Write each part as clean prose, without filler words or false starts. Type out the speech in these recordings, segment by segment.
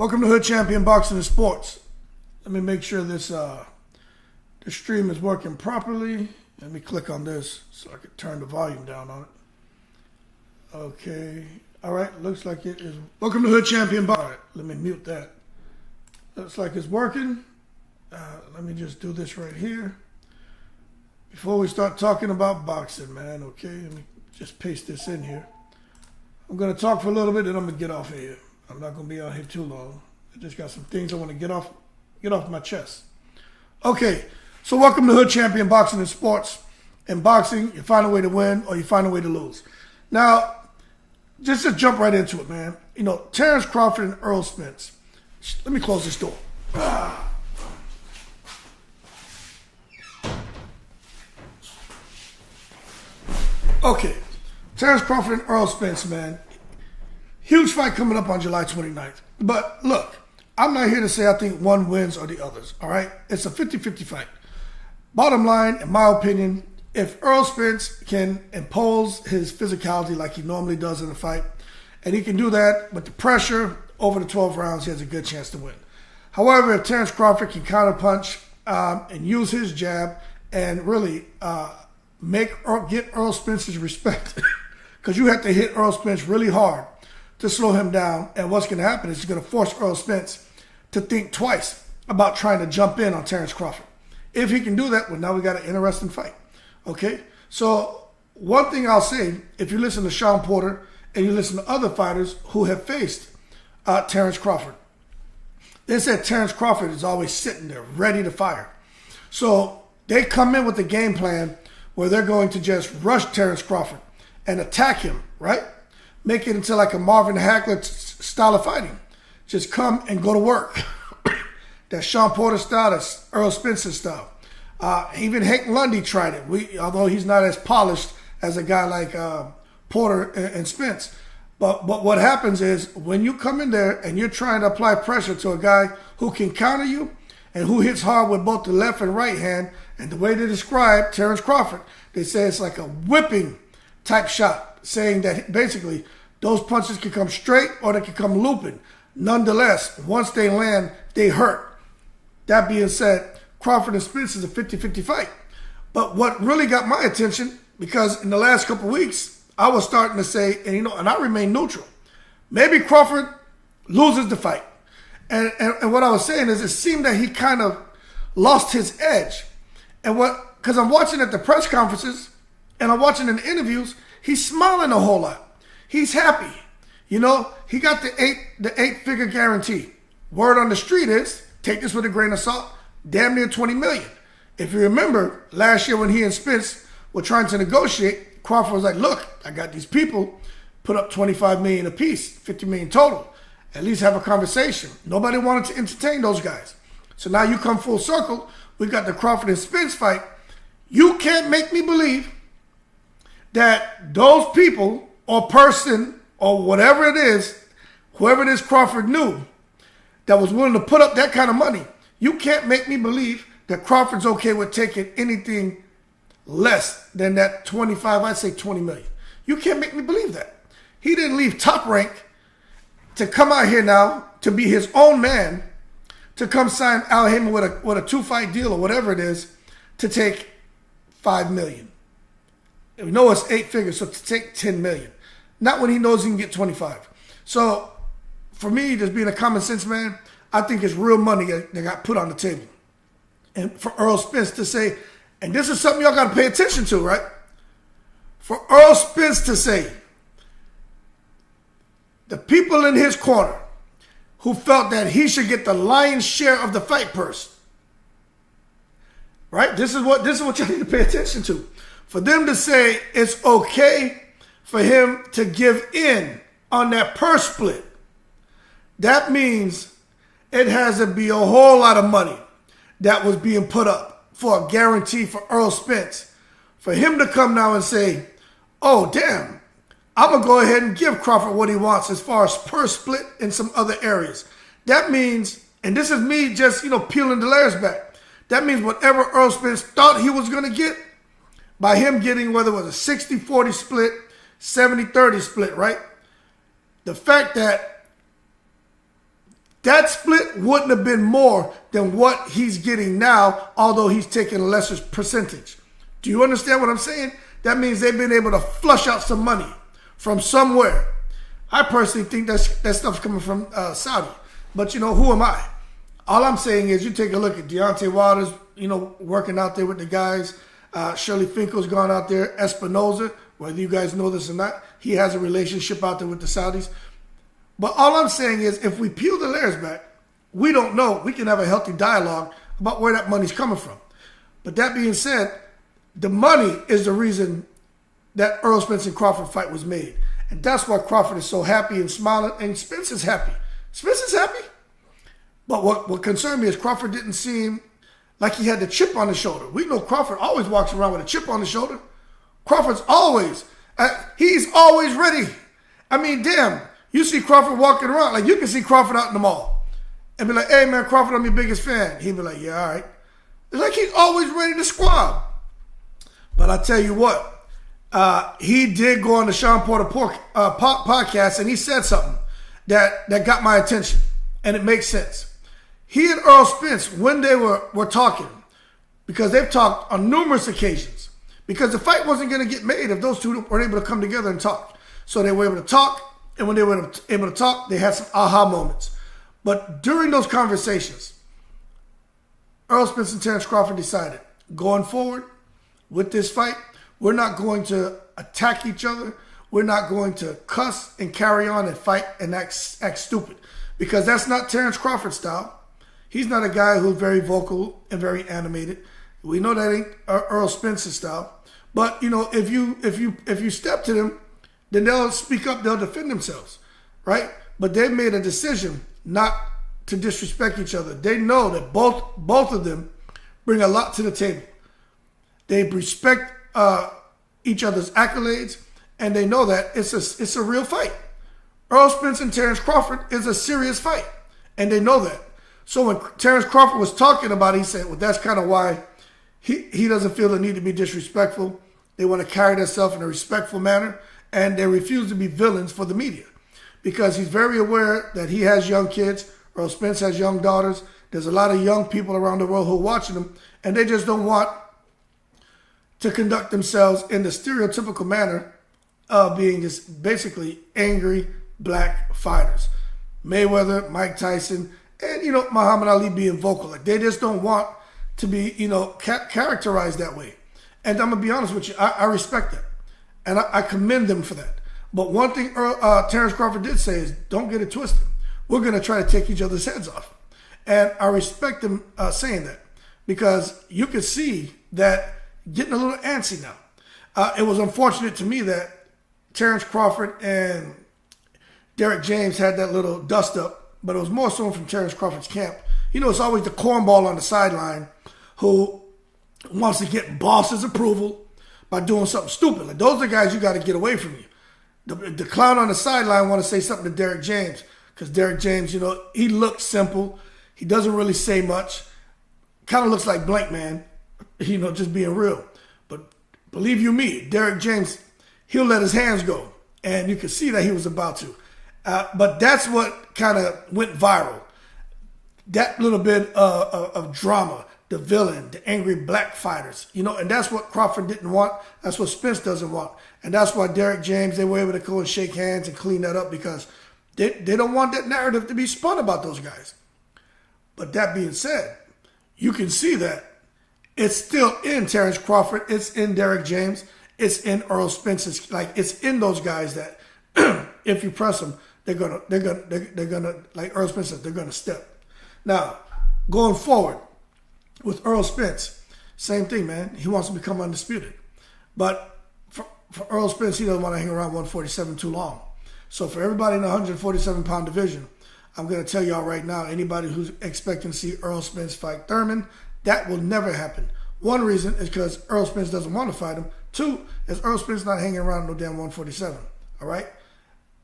Welcome to Hood Champion Boxing and Sports. Let me make sure this the stream is working properly. Let me click on this so I can turn the volume down on it. Okay. All right. Looks like it is. Welcome to Hood Champion Boxing. All right. Let me mute that. Looks like it's working. Let me just do this right here. Before we start talking about boxing, man. Okay. Let me just paste this in here. I'm going to talk for a little bit, then I'm going to get off of here. I'm not going to be out here too long. I just got some things I want to get off my chest. Okay, so welcome to Hood Champion Boxing and Sports. In boxing, you find a way to win or you find a way to lose. Now, just to jump right into it, man. You know, Terrence Crawford and Earl Spence. Let me close this door. Okay, Terrence Crawford and Earl Spence, man. Huge fight coming up on July 29th. But look, I'm not here to say I think one wins or the others, all right? It's a 50-50 fight. Bottom line, in my opinion, if Earl Spence can impose his physicality like he normally does in a fight, and he can do that with the pressure over the 12 rounds, he has a good chance to win. However, if Terrence Crawford can counterpunch and use his jab and really get Earl Spence's respect, because you have to hit Earl Spence really hard to slow him down, and what's going to happen is he's going to force Earl Spence to think twice about trying to jump in on Terrence Crawford. If he can do that, well, now we got an interesting fight. Okay? So one thing I'll say, if you listen to Sean Porter and you listen to other fighters who have faced Terrence Crawford, they said Terrence Crawford is always sitting there ready to fire. So they come in with a game plan where they're going to just rush Terrence Crawford and attack him, right? Make it into like a Marvin Hagler style of fighting. Just come and go to work. That's Sean Porter style, that's Earl Spence's style. Even Hank Lundy tried it, although he's not as polished as a guy like Porter and Spence. But what happens is when you come in there and you're trying to apply pressure to a guy who can counter you and who hits hard with both the left and right hand, and the way they describe Terrence Crawford, they say it's like a whipping type shot, saying that basically those punches can come straight or they can come looping. Nonetheless, once they land, they hurt. That being said, Crawford and Spence is a 50-50 fight. But what really got my attention, because in the last couple of weeks, I was starting to say, and I remain neutral. Maybe Crawford loses the fight. And what I was saying is it seemed that he kind of lost his edge. And because I'm watching at the press conferences and I'm watching in the interviews, he's smiling a whole lot. He's happy. He got the eight-figure guarantee. Word on the street is, take this with a grain of salt, damn near $20 million. If you remember, last year when he and Spence were trying to negotiate, Crawford was like, look, I got these people, put up $25 million apiece, $50 million total. At least have a conversation. Nobody wanted to entertain those guys. So now you come full circle, we got the Crawford and Spence fight. You can't make me believe that those people or person or whatever it is, whoever it is Crawford knew that was willing to put up that kind of money, you can't make me believe that Crawford's okay with taking anything less than that 25, I'd say 20 million. You can't make me believe that. He didn't leave Top Rank to come out here now to be his own man, to come sign Al Haymon with a 2-fight deal or whatever it is, to take $5 million. We know it's 8 figures, so to take $10 million. Not when he knows he can get 25. So for me, just being a common sense man, I think it's real money that got put on the table. And for Earl Spence to say, and this is something y'all got to pay attention to, right? For Earl Spence to say, the people in his corner who felt that he should get the lion's share of the fight purse, right? This is what you need to pay attention to. For them to say it's okay for him to give in on that purse split, that means it has to be a whole lot of money that was being put up for a guarantee for Earl Spence. For him to come now and say, oh, damn, I'm going to go ahead and give Crawford what he wants as far as purse split in some other areas. That means, and this is me just, peeling the layers back. That means whatever Earl Spence thought he was going to get, by him getting whether it was a 60-40 split, 70-30 split, right? The fact that that split wouldn't have been more than what he's getting now, although he's taking a lesser percentage. Do you understand what I'm saying? That means they've been able to flush out some money from somewhere. I personally think that stuff's coming from Saudi. But, who am I? All I'm saying is you take a look at Deontay Wilder's, working out there with the guys. Shirley Finkel's gone out there. Espinoza, whether you guys know this or not, he has a relationship out there with the Saudis. But all I'm saying is if we peel the layers back, we don't know. We can have a healthy dialogue about where that money's coming from. But that being said, the money is the reason that Errol Spence and Crawford fight was made. And that's why Crawford is so happy and smiling, and Spence is happy. Spence is happy. But what concerned me is Crawford didn't seem like he had the chip on his shoulder. We know Crawford always walks around with a chip on his shoulder. Crawford's always, he's always ready. I mean, damn, you see Crawford walking around, like you can see Crawford out in the mall and be like, hey man, Crawford, I'm your biggest fan. He'd be like, yeah, all right. It's like he's always ready to squab. But I tell you what, he did go on the Sean Porter podcast and he said something that got my attention, and it makes sense. He and Errol Spence, when they were talking, because they've talked on numerous occasions, because the fight wasn't going to get made if those two weren't able to come together and talk. So they were able to talk, and when they were able to talk, they had some aha moments. But during those conversations, Errol Spence and Terence Crawford decided, going forward with this fight, we're not going to attack each other. We're not going to cuss and carry on and fight and act stupid, because that's not Terence Crawford's style. He's not a guy who's very vocal and very animated. We know that ain't Errol Spence's style. But if you step to them, then they'll speak up. They'll defend themselves, right? But they've made a decision not to disrespect each other. They know that both of them bring a lot to the table. They respect each other's accolades, and they know that it's a real fight. Errol Spence and Terence Crawford is a serious fight, and they know that. So when Terence Crawford was talking about it, he said, well, that's kind of why he doesn't feel the need to be disrespectful. They want to carry themselves in a respectful manner, and they refuse to be villains for the media, because he's very aware that he has young kids. Errol Spence has young daughters. There's a lot of young people around the world who are watching him, and they just don't want to conduct themselves in the stereotypical manner of being just basically angry black fighters. Mayweather, Mike Tyson, and, Muhammad Ali being vocal. Like, they just don't want to be, characterized that way. And I'm going to be honest with you, I respect that. And I commend them for that. But one thing Terence Crawford did say is, don't get it twisted. We're going to try to take each other's heads off. And I respect them saying that, because you could see that getting a little antsy now. It was unfortunate to me that Terence Crawford and Derek James had that little dust up, but it was more so from Terence Crawford's camp. It's always the cornball on the sideline who wants to get boss's approval by doing something stupid. Like, those are the guys you got to get away from you. The clown on the sideline want to say something to Derek James, because Derek James, he looks simple. He doesn't really say much. Kind of looks like Blank Man, just being real. But believe you me, Derek James, he'll let his hands go. And you can see that he was about to. But that's what kind of went viral. That little bit of drama, the villain, the angry black fighters, and that's what Crawford didn't want. That's what Spence doesn't want. And that's why Derek James, they were able to go and shake hands and clean that up, because they don't want that narrative to be spun about those guys. But that being said, you can see that it's still in Terence Crawford, it's in Derek James, it's in Errol Spence. It's in those guys that if you press them, they're gonna like Errol Spence says, they're gonna step. Now, going forward with Errol Spence, same thing, man. He wants to become undisputed. But for Errol Spence, he doesn't want to hang around 147 too long. So for everybody in the 147-pound division, I'm going to tell y'all right now, anybody who's expecting to see Errol Spence fight Thurman, that will never happen. One reason is because Errol Spence doesn't want to fight him. Two is Errol Spence not hanging around no damn 147. All right?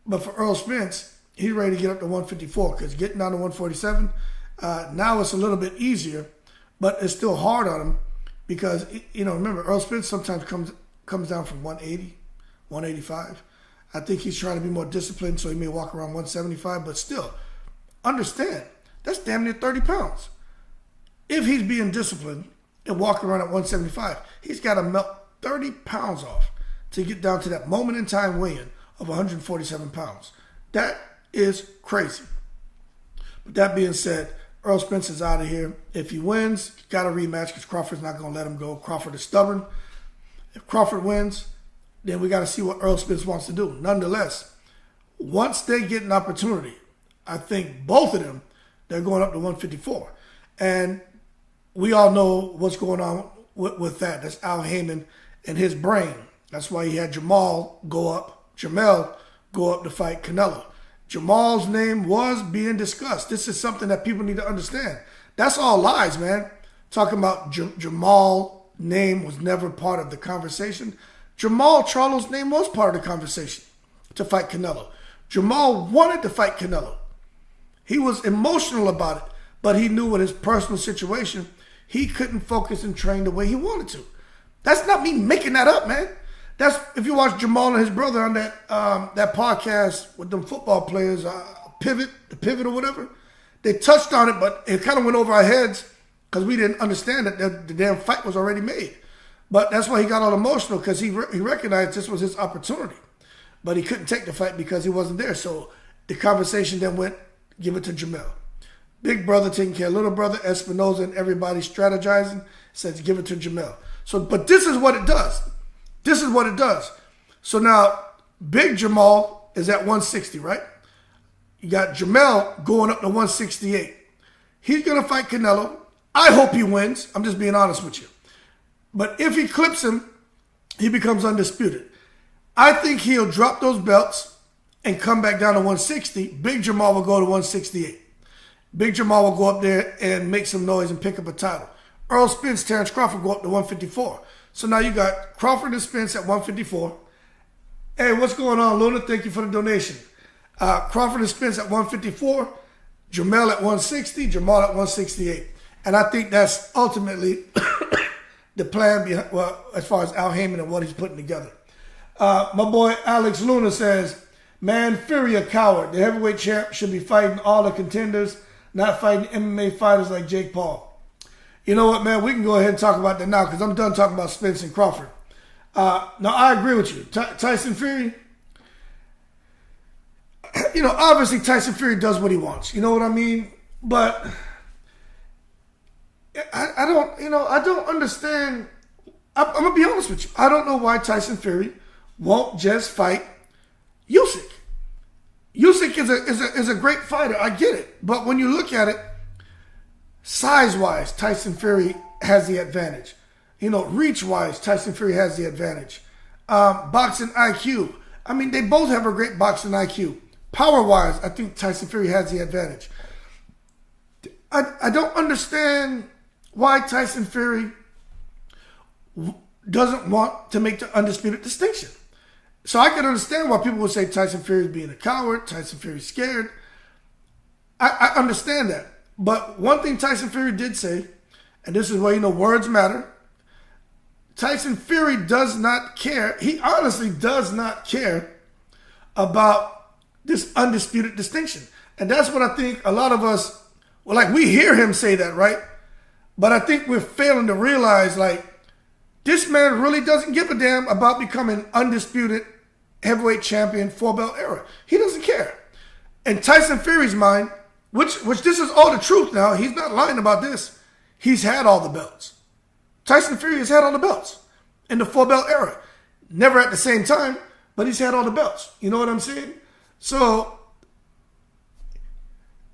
But for Errol Spence, he's ready to get up to 154, because getting down to 147, now it's a little bit easier, but it's still hard on him, because, remember, Errol Spence sometimes comes down from 180, 185. I think he's trying to be more disciplined, so he may walk around 175, but still, understand, That's damn near 30 pounds. If he's being disciplined and walking around at 175, he's got to melt 30 pounds off to get down to that moment in time weigh-in of 147 pounds. That is crazy. But that being said, Earl Spence is out of here. If he wins, he's got a rematch because Crawford's not going to let him go. Crawford is stubborn. If Crawford wins, then we got to see what Earl Spence wants to do. Nonetheless, once they get an opportunity, I think both of them, they're going up to 154. And we all know what's going on with that. That's Al Heyman and his brain. That's why he had Jamel go up to fight Canelo. Jamal's name was being discussed. This is something that people need to understand. That's all lies, man. Talking about Jamal's name was never part of the conversation. Jamal Charlo's name was part of the conversation to fight Canelo. Jamal wanted to fight Canelo. He was emotional about it, but he knew with his personal situation, he couldn't focus and train the way he wanted to. That's not me making that up, man. That's if you watch Jamal and his brother on that podcast with them football players, the pivot or whatever. They touched on it, but it kind of went over our heads because we didn't understand that the damn fight was already made. But that's why he got all emotional because he recognized this was his opportunity, but he couldn't take the fight because he wasn't there. So the conversation then went, give it to Jamel. Big brother taking care of little brother, Espinoza and everybody strategizing, says give it to Jamel. So, but this is what it does. This is what it does. So now, Big Jamal is at 160, right? You got Jamel going up to 168. He's going to fight Canelo. I hope he wins. I'm just being honest with you. But if he clips him, he becomes undisputed. I think he'll drop those belts and come back down to 160. Big Jamal will go to 168. Big Jamal will go up there and make some noise and pick up a title. Earl Spence, Terrence Crawford go up to 154. So now you got Crawford and Spence at 154. Hey, what's going on, Luna? Thank you for the donation. Crawford and Spence at 154. Jamel at 160. Jamal at 168. And I think that's ultimately the plan behind, well, as far as Al Heyman and what he's putting together. My boy Alex Luna says, man, Fury a coward. The heavyweight champ should be fighting all the contenders, not fighting MMA fighters like Jake Paul. You know what, man? We can go ahead and talk about that now because I'm done talking about Spence and Crawford. Now, I agree with you. Tyson Fury, obviously Tyson Fury does what he wants. You know what I mean? But I don't understand. I'm going to be honest with you. I don't know why Tyson Fury won't just fight Usyk. Usyk is a great fighter. I get it. But when you look at it, size-wise, Tyson Fury has the advantage. Reach-wise, Tyson Fury has the advantage. Boxing IQ. I mean, they both have a great boxing IQ. Power-wise, I think Tyson Fury has the advantage. I don't understand why Tyson Fury doesn't want to make the undisputed distinction. So I can understand why people would say Tyson Fury is being a coward, Tyson Fury is scared. I understand that. But one thing Tyson Fury did say, and this is where words matter, Tyson Fury does not care. He honestly does not care about this undisputed distinction. And that's what I think a lot of us, we hear him say that, right? But I think we're failing to realize, this man really doesn't give a damn about becoming undisputed heavyweight champion, 4-belt era. He doesn't care. In Tyson Fury's mind, which this is all the truth now, he's not lying about this, he's had all the belts. Tyson Fury has had all the belts in the 4-belt era. Never at the same time, but he's had all the belts. You know what I'm saying? So,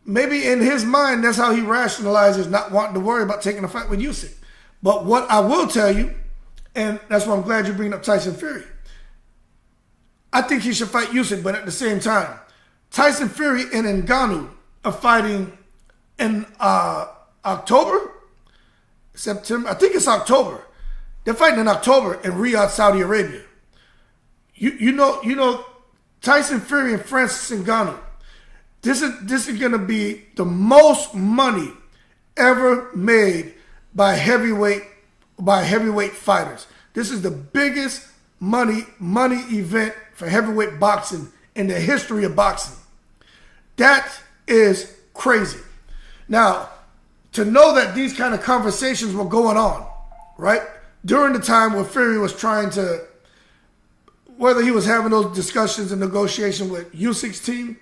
maybe in his mind, that's how he rationalizes not wanting to worry about taking a fight with Usyk. But what I will tell you, and that's why I'm glad you're bringing up Tyson Fury, I think he should fight Usyk, but at the same time, Tyson Fury and Ngannou are fighting in October? September? I think it's October. They're fighting in October in Riyadh, Saudi Arabia. You know, Tyson Fury and Francis Ngannou. This is going to be the most money ever made by heavyweight fighters. This is the biggest money event for heavyweight boxing in the history of boxing. That is crazy. Now, to know that these kind of conversations were going on, right? During the time where Fury was trying to, whether he was having those discussions and negotiation with Usyk's team,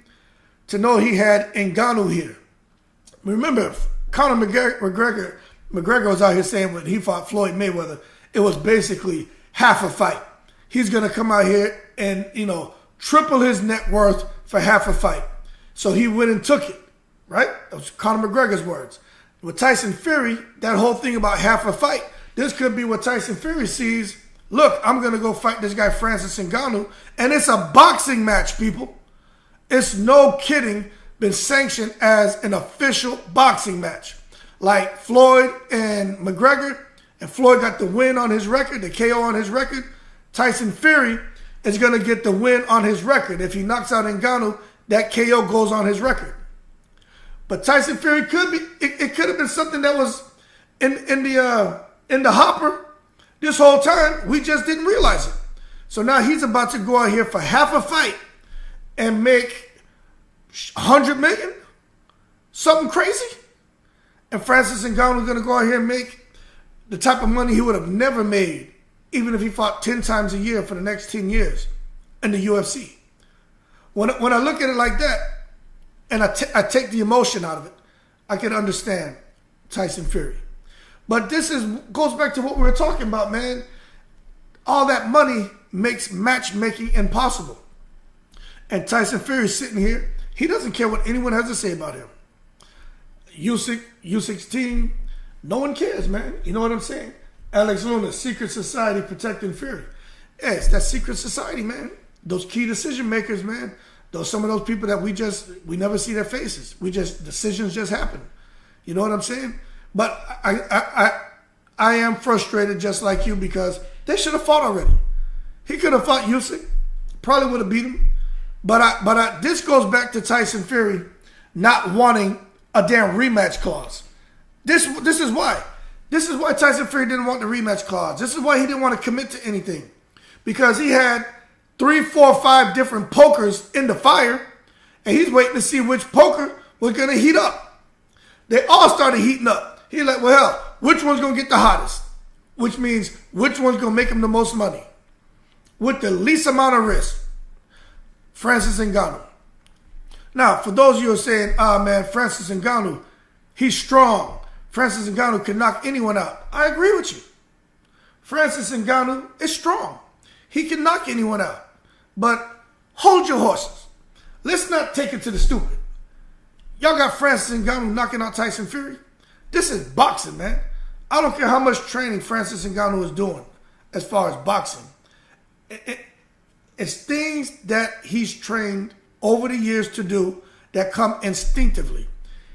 to know he had Ngannou here. Remember, Conor McGregor was out here saying when he fought Floyd Mayweather, it was basically half a fight. He's going to come out here and, triple his net worth for half a fight. So he went and took it, right? That was Conor McGregor's words. With Tyson Fury, that whole thing about half a fight, this could be what Tyson Fury sees. Look, I'm going to go fight this guy Francis Ngannou, and it's a boxing match, people. It's no kidding been sanctioned as an official boxing match. Like Floyd and McGregor, and Floyd got the win on his record, the KO on his record. Tyson Fury is going to get the win on his record. If he knocks out Ngannou, that KO goes on his record. But Tyson Fury could be, it could have been something that was in the hopper this whole time. We just didn't realize it. So now he's about to go out here for half a fight and make $100 million, something crazy. And Francis Ngannou is going to go out here and make the type of money he would have never made, even if he fought 10 times a year for the next 10 years in the UFC. When I look at it like that, and I take the emotion out of it, I can understand Tyson Fury. But this goes back to what we were talking about, man. All that money makes matchmaking impossible. And Tyson Fury is sitting here. He doesn't care what anyone has to say about him. Usyk's team, no one cares, man. You know what I'm saying? Alex Luna, secret society protecting Fury. Yeah, it's that secret society, man. Those key decision makers, man. Some of those people that we never see their faces. Decisions just happen. You know what I'm saying? But I am frustrated just like you because they should have fought already. He could have fought Usyk. Probably would have beat him. But this goes back to Tyson Fury not wanting a damn rematch clause. This is why. This is why Tyson Fury didn't want the rematch clause. This is why he didn't want to commit to anything. Because he had 3, 4, 5 different pokers in the fire, and he's waiting to see which poker was going to heat up. They all started heating up. He's like, well, hell, which one's going to get the hottest? Which means which one's going to make him the most money? With the least amount of risk. Francis Ngannou. Now, for those of you who are saying, man, Francis Ngannou, he's strong. Francis Ngannou can knock anyone out. I agree with you. Francis Ngannou is strong. He can knock anyone out. But hold your horses. Let's not take it to the stupid. Y'all got Francis Ngannou knocking out Tyson Fury? This is boxing, man. I don't care how much training Francis Ngannou is doing as far as boxing. It's things that he's trained over the years to do that come instinctively.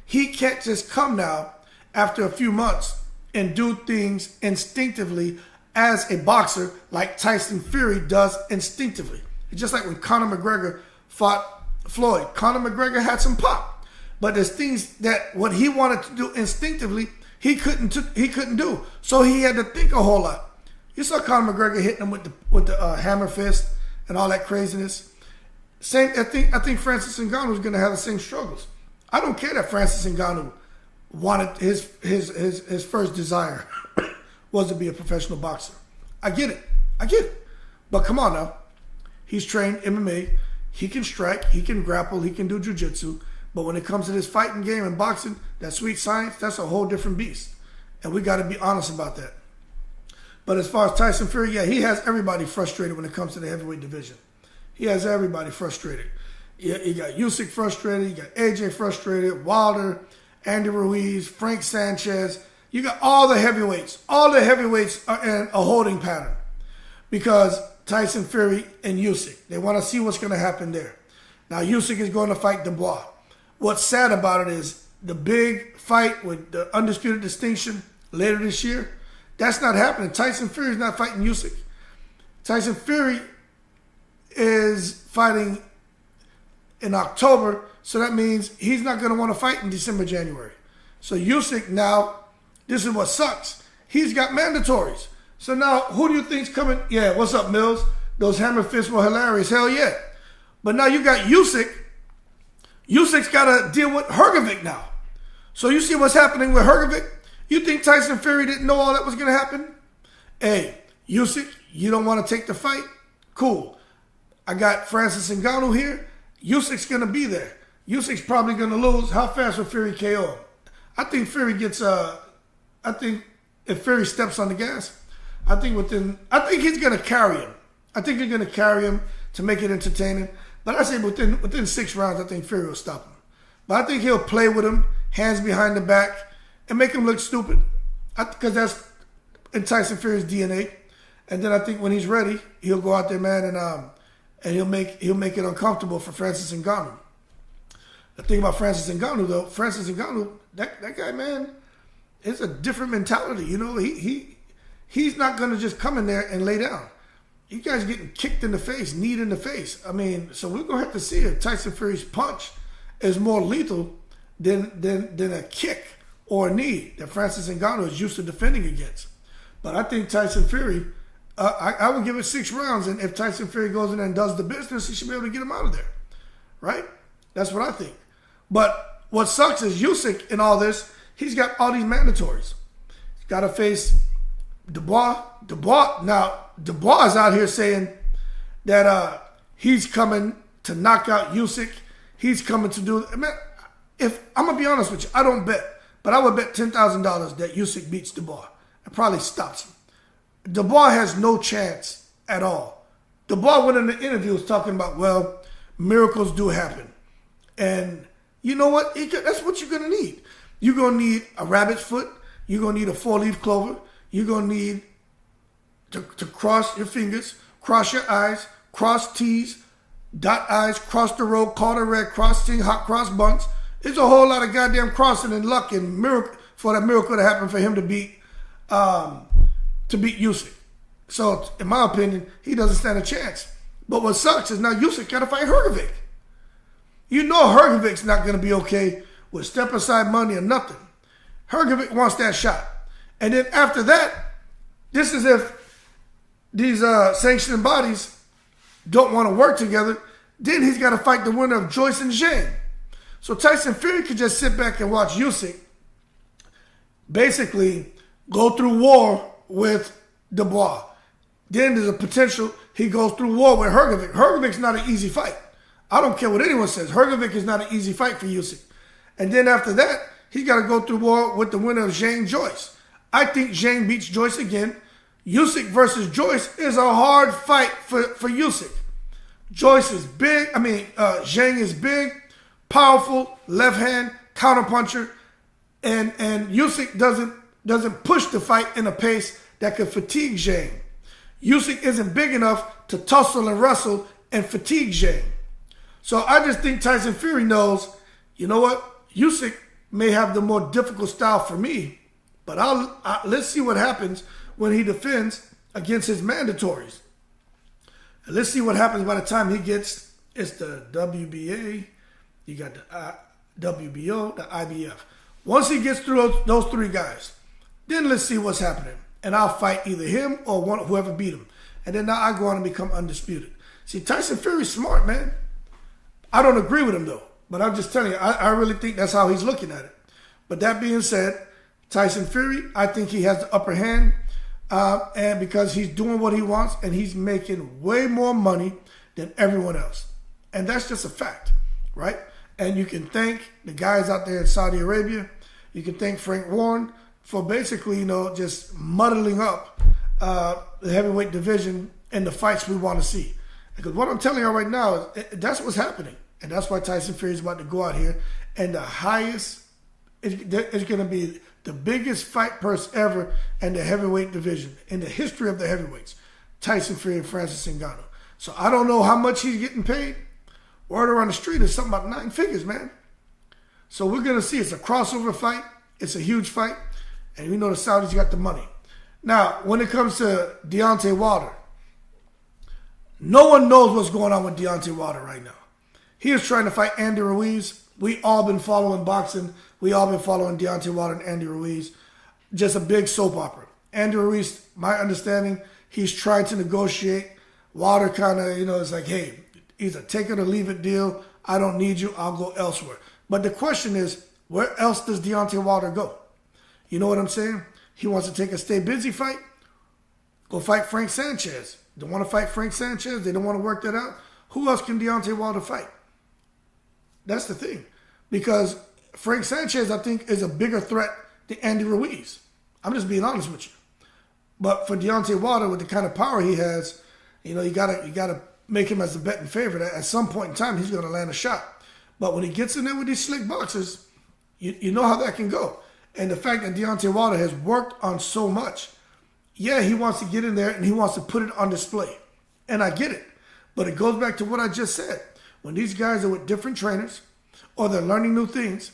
He can't just come now after a few months and do things instinctively as a boxer like Tyson Fury does instinctively. It's just like when Conor McGregor fought Floyd. Conor McGregor had some pop, but there's things that what he wanted to do instinctively he couldn't do. So he had to think a whole lot. You saw Conor McGregor hitting him with the hammer fist and all that craziness. I think Francis Ngannou is going to have the same struggles. I don't care that Francis Ngannou wanted his first desire was to be a professional boxer. I get it. But come on now. He's trained MMA. He can strike. He can grapple. He can do jiu-jitsu. But when it comes to this fighting game and boxing, that sweet science, that's a whole different beast. And we got to be honest about that. But as far as Tyson Fury, yeah, he has everybody frustrated when it comes to the heavyweight division. He has everybody frustrated. You got Usyk frustrated. You got AJ frustrated. Wilder, Andy Ruiz, Frank Sanchez. You got all the heavyweights. All the heavyweights are in a holding pattern because Tyson Fury and Usyk. They want to see what's going to happen there. Now, Usyk is going to fight Dubois. What's sad about it is the big fight with the undisputed distinction later this year, that's not happening. Tyson Fury is not fighting Usyk. Tyson Fury is fighting in October, so that means he's not going to want to fight in December, January. So Usyk now, this is what sucks. He's got mandatories. So now, who do you think's coming? Yeah, what's up, Mills? Those hammer fists were hilarious. Hell yeah. But now you got Usyk. Usyk's got to deal with Hrgovic now. So you see what's happening with Hrgovic? You think Tyson Fury didn't know all that was going to happen? Hey, Usyk, you don't want to take the fight? Cool. I got Francis Ngannou here. Usyk's going to be there. Usyk's probably going to lose. How fast will Fury KO him? I think Fury gets, I think if Fury steps on the gas, I think he's going to carry him. I think he's going to carry him to make it entertaining. But I say within 6 rounds, I think Fury will stop him. But I think he'll play with him, hands behind the back, and make him look stupid. Because that's in Tyson Fury's DNA. And then I think when he's ready, he'll go out there, man, and he'll make it uncomfortable for Francis Ngannou. The thing about Francis Ngannou, though, that guy, man, it's a different mentality. You know, he's not going to just come in there and lay down. You guys getting kicked in the face, kneed in the face. I mean, so we're going to have to see if Tyson Fury's punch is more lethal than a kick or a knee that Francis Ngannou is used to defending against. But I think Tyson Fury, I would give it 6 rounds, and if Tyson Fury goes in there and does the business, he should be able to get him out of there. Right? That's what I think. But what sucks is Usyk in all this, he's got all these mandatories. He's got to face Dubois. Now, Dubois is out here saying that he's coming to knock out Usyk. He's coming to do... Man, if I'm going to be honest with you, I don't bet. But I would bet $10,000 that Usyk beats Dubois. It probably stops him. Dubois has no chance at all. Dubois went in the interview was talking about, well, miracles do happen. And you know what? That's what you're going to need. You're going to need a rabbit's foot. You're going to need a 4-leaf clover. You're going to need to cross your fingers, cross your eyes, cross T's, dot I's, cross the road, call the red, cross T, hot cross bunts. There's a whole lot of goddamn crossing and luck and miracle for that miracle to happen for him to beat Usyk. So, in my opinion, he doesn't stand a chance. But what sucks is now Usyk got to fight Hrgovic. You know Hrgovic's not going to be okay with step aside money or nothing. Hrgovic wants that shot. And then after that, this is if these sanctioning bodies don't want to work together, then he's got to fight the winner of Joyce and Zhang. So Tyson Fury could just sit back and watch Usyk basically go through war with Dubois. Then there's a potential he goes through war with Hrgovic. Hrgovic's not an easy fight. I don't care what anyone says. Hrgovic is not an easy fight for Usyk. And then after that, he's got to go through war with the winner of Zhang Joyce. I think Zhang beats Joyce again. Usyk versus Joyce is a hard fight for Usyk. Joyce is big. Zhang is big, powerful, left hand, counterpuncher. And Usyk doesn't push the fight in a pace that could fatigue Zhang. Usyk isn't big enough to tussle and wrestle and fatigue Zhang. So I just think Tyson Fury knows, you know what? Usyk may have the more difficult style for me, but let's see what happens when he defends against his mandatories. And let's see what happens by the time he gets, it's the WBA, you got the WBO, the IBF. Once he gets through those 3 guys, then let's see what's happening. And I'll fight either him or whoever beat him. And then now I go on and become undisputed. See, Tyson Fury's smart, man. I don't agree with him, though. But I'm just telling you, I really think that's how he's looking at it. But that being said, Tyson Fury, I think he has the upper hand. And because he's doing what he wants and he's making way more money than everyone else. And that's just a fact, right? And you can thank the guys out there in Saudi Arabia. You can thank Frank Warren for basically, just muddling up the heavyweight division and the fights we want to see. Because what I'm telling you right now is that's what's happening. And that's why Tyson Fury is about to go out here. And the highest, it's going to be the biggest fight purse ever in the heavyweight division, in the history of the heavyweights. Tyson Fury and Francis Ngannou. So I don't know how much he's getting paid. Word around the street is something about 9 figures, man. So we're going to see. It's a crossover fight. It's a huge fight. And we know the Saudis got the money. Now, when it comes to Deontay Wilder, no one knows what's going on with Deontay Wilder right now. He is trying to fight Andy Ruiz. We all been following boxing. We all been following Deontay Wilder and Andy Ruiz. Just a big soap opera. Andy Ruiz, my understanding, he's trying to negotiate. Wilder kind of, is like, hey, either take it or leave it deal. I don't need you. I'll go elsewhere. But the question is, Where else does Deontay Wilder go? You know what I'm saying? He wants to take a stay busy fight. Go fight Frank Sanchez. Don't want to fight Frank Sanchez. They don't want to work that out. Who else can Deontay Wilder fight? That's the thing. Because Frank Sanchez, I think, is a bigger threat than Andy Ruiz. I'm just being honest with you. But for Deontay Wilder, with the kind of power he has, you gotta make him as a betting favorite. At some point in time, he's gonna land a shot. But when he gets in there with these slick boxers, you know how that can go. And the fact that Deontay Wilder has worked on so much, yeah, he wants to get in there and he wants to put it on display. And I get it. But it goes back to what I just said. When these guys are with different trainers or they're learning new things,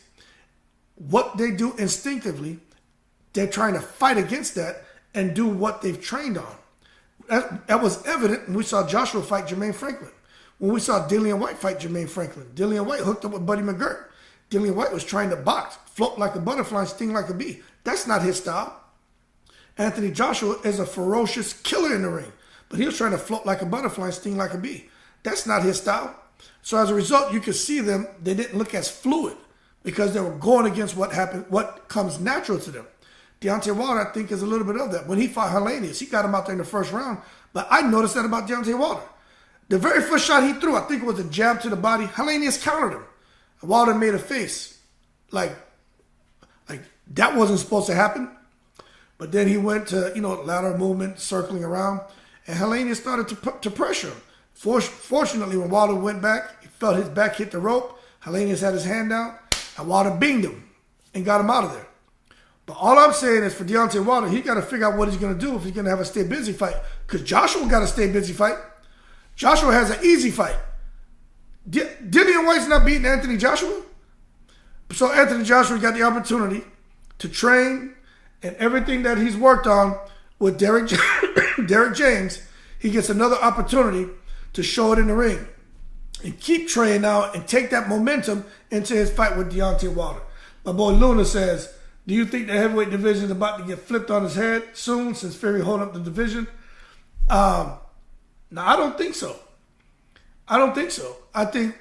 what they do instinctively, they're trying to fight against that and do what they've trained on. That was evident when we saw Joshua fight Jermaine Franklin. When we saw Dillian White fight Jermaine Franklin. Dillian White hooked up with Buddy McGirt. Dillian White was trying to box, float like a butterfly and sting like a bee. That's not his style. Anthony Joshua is a ferocious killer in the ring, but he was trying to float like a butterfly and sting like a bee. That's not his style. So as a result, you could see them, they didn't look as fluid because they were going against what comes natural to them. Deontay Wilder, I think, is a little bit of that. When he fought Helenius, he got him out there in the first round, but I noticed that about Deontay Wilder. The very first shot he threw, I think it was a jab to the body, Helenius countered him. Wilder made a face like that wasn't supposed to happen. But then he went to, lateral movement, circling around, and Helenius started to pressure him. Fortunately, when Wilder went back, he felt his back hit the rope. Helenius had his hand out, and Wilder binged him and got him out of there. But all I'm saying is for Deontay Wilder, he got to figure out what he's going to do if he's going to have a stay busy fight. Because Joshua got a stay busy fight. Joshua has an easy fight. Dillian White's not beating Anthony Joshua. So Anthony Joshua got the opportunity to train and everything that he's worked on with Derek James. He gets another opportunity to show it in the ring and keep training now and take that momentum into his fight with Deontay Wilder. My boy Luna says, do you think the heavyweight division is about to get flipped on his head soon since Fury holding up the division? No, I don't think so. I don't think so. I think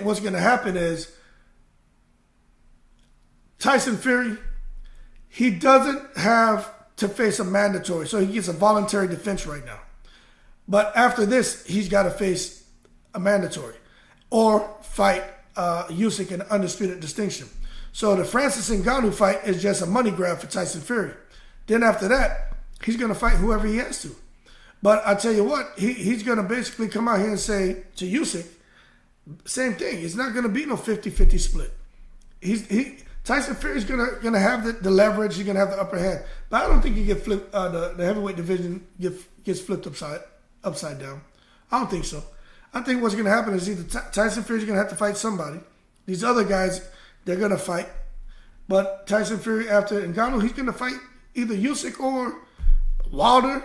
what's going to happen is Tyson Fury, he doesn't have to face a mandatory, so he gets a voluntary defense right now. But after this, he's got to face a mandatory or fight Usyk in undisputed distinction. So the Francis Ngannou fight is just a money grab for Tyson Fury. Then after that, he's going to fight whoever he has to. But I tell you what, he's going to basically come out here and say to Usyk, same thing. It's not going to be no 50-50 split. Tyson Fury's going to have the leverage. He's going to have the upper hand. But I don't think he get flipped. The heavyweight division gets flipped upside down. I don't think so. I think what's going to happen is either Tyson Fury's going to have to fight somebody. These other guys, they're going to fight. But Tyson Fury, after Ngannou, he's going to fight either Usyk or Wilder.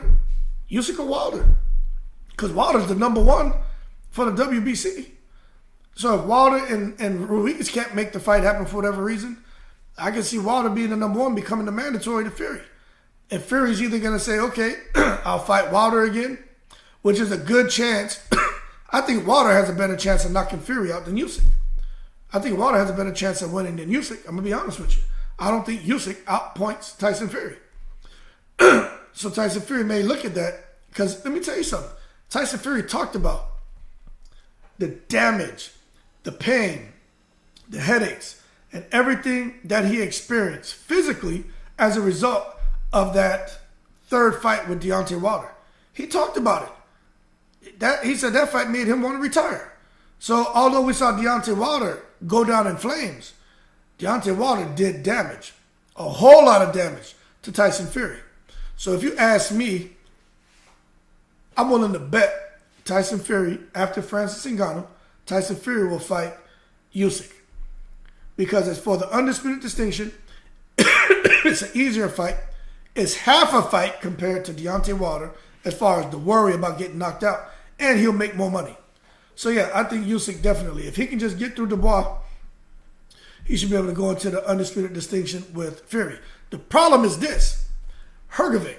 Usyk or Wilder. Because Wilder's the number one for the WBC. So if Wilder and Ruiz can't make the fight happen for whatever reason, I can see Wilder being the number one, becoming the mandatory to Fury. And Fury's either going to say, okay, I'll fight Wilder again, which is a good chance. I think Wilder has a better chance of knocking Fury out than Usyk. I think Wilder has a better chance of winning than Usyk. I'm going to be honest with you. I don't think Usyk outpoints Tyson Fury. So Tyson Fury may look at that, because let me tell you something. Tyson Fury talked about the damage, the pain, the headaches, and everything that he experienced physically as a result of that third fight with Deontay Wilder. He talked about it. He said that fight made him want to retire. So although we saw Deontay Wilder go down in flames, Deontay Wilder did damage, a whole lot of damage to Tyson Fury. So if you ask me, I'm willing to bet Tyson Fury, after Francis Ngannou, Tyson Fury will fight Usyk. Because it's for the undisputed distinction. It's an easier fight. It's half a fight compared to Deontay Wilder as far as the worry about getting knocked out. And he'll make more money. So yeah, I think Usyk definitely, if he can just get through Dubois, he should be able to go into the undisputed distinction with Fury. The problem is this. Hrgovic.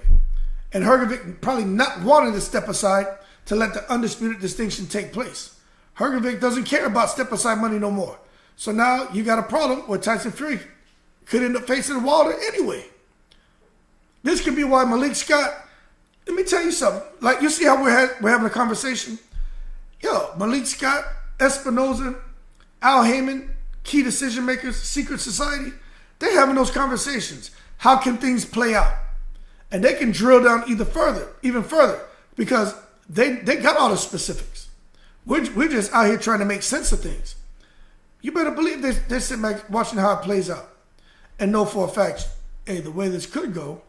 And Hrgovic probably not wanting to step aside to let the undisputed distinction take place. Hrgovic doesn't care about step aside money no more. So now you got a problem where Tyson Fury could end up facing Wilder anyway. This could be why Malik Scott, let me tell you something. Like, you see how we're having a conversation? Yo, Malik Scott, Espinoza, Al Heyman, key decision makers, secret society, they're having those conversations. How can things play out? And they can drill down even further, because they got all the specifics. We're just out here trying to make sense of things. You better believe they're sitting back watching how it plays out and know for a fact, hey, the way this could go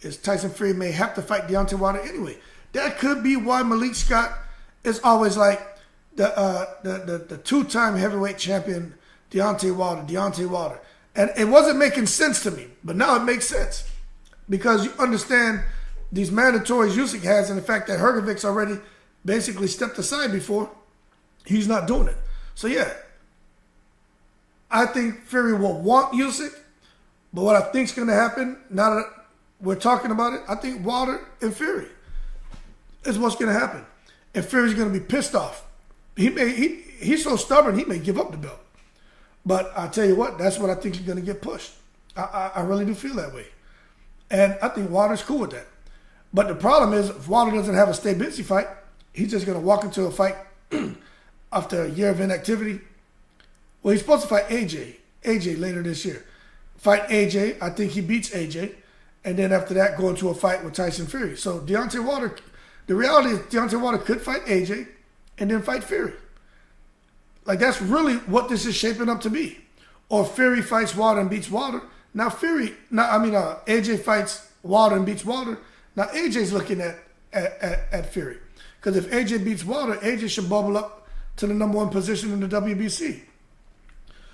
is Tyson Fury may have to fight Deontay Wilder anyway. That could be why Malik Scott is always like the two-time heavyweight champion Deontay Wilder. And it wasn't making sense to me, but now it makes sense. Because you understand these mandatories Usyk has, and the fact that Hrgovic's already basically stepped aside before, he's not doing it. So yeah, I think Fury will want Usyk, but what I think is going to happen, now that we're talking about it, I think Wilder and Fury is what's going to happen. And Fury's going to be pissed off. He's so stubborn, he may give up the belt. But I tell you what, that's what I think he's going to get pushed. I really do feel that way. And I think Wilder's cool with that. But the problem is, if Wilder doesn't have a stay busy fight, he's just going to walk into a fight after a year of inactivity. Well, he's supposed to fight AJ later this year. Fight AJ, I think he beats AJ. And then after that, go into a fight with Tyson Fury. So Deontay Wilder, the reality is Deontay Wilder could fight AJ and then fight Fury. Like, that's really what this is shaping up to be. Or Fury fights Wilder and beats Wilder. Now AJ fights Wilder and beats Wilder. Now AJ's looking at Fury. Because if AJ beats Wilder, AJ should bubble up to the #1 position in the WBC.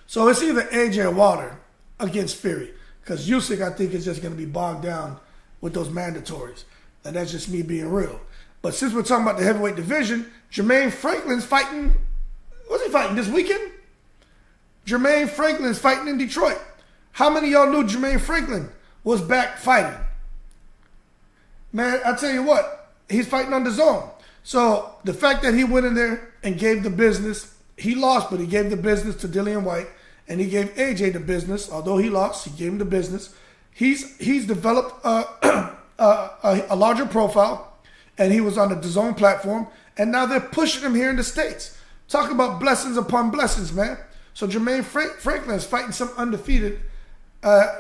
So it's either AJ or Wilder against Fury. Because Usyk, I think, is just going to be bogged down with those mandatories. And that's just me being real. But since we're talking about the heavyweight division, Jermaine Franklin's fighting. What's he fighting this weekend? Jermaine Franklin's fighting in Detroit. How many of y'all knew Jermaine Franklin was back fighting? Man, I tell you what, he's fighting on the zone. So the fact that he went in there and gave the business, he lost, but he gave the business to Dillian White, and he gave AJ the business. Although he lost, he gave him the business. He's developed a larger profile, and he was on the DAZN platform, and now they're pushing him here in the States. Talk about blessings upon blessings, man. So Jermaine Franklin is fighting some undefeated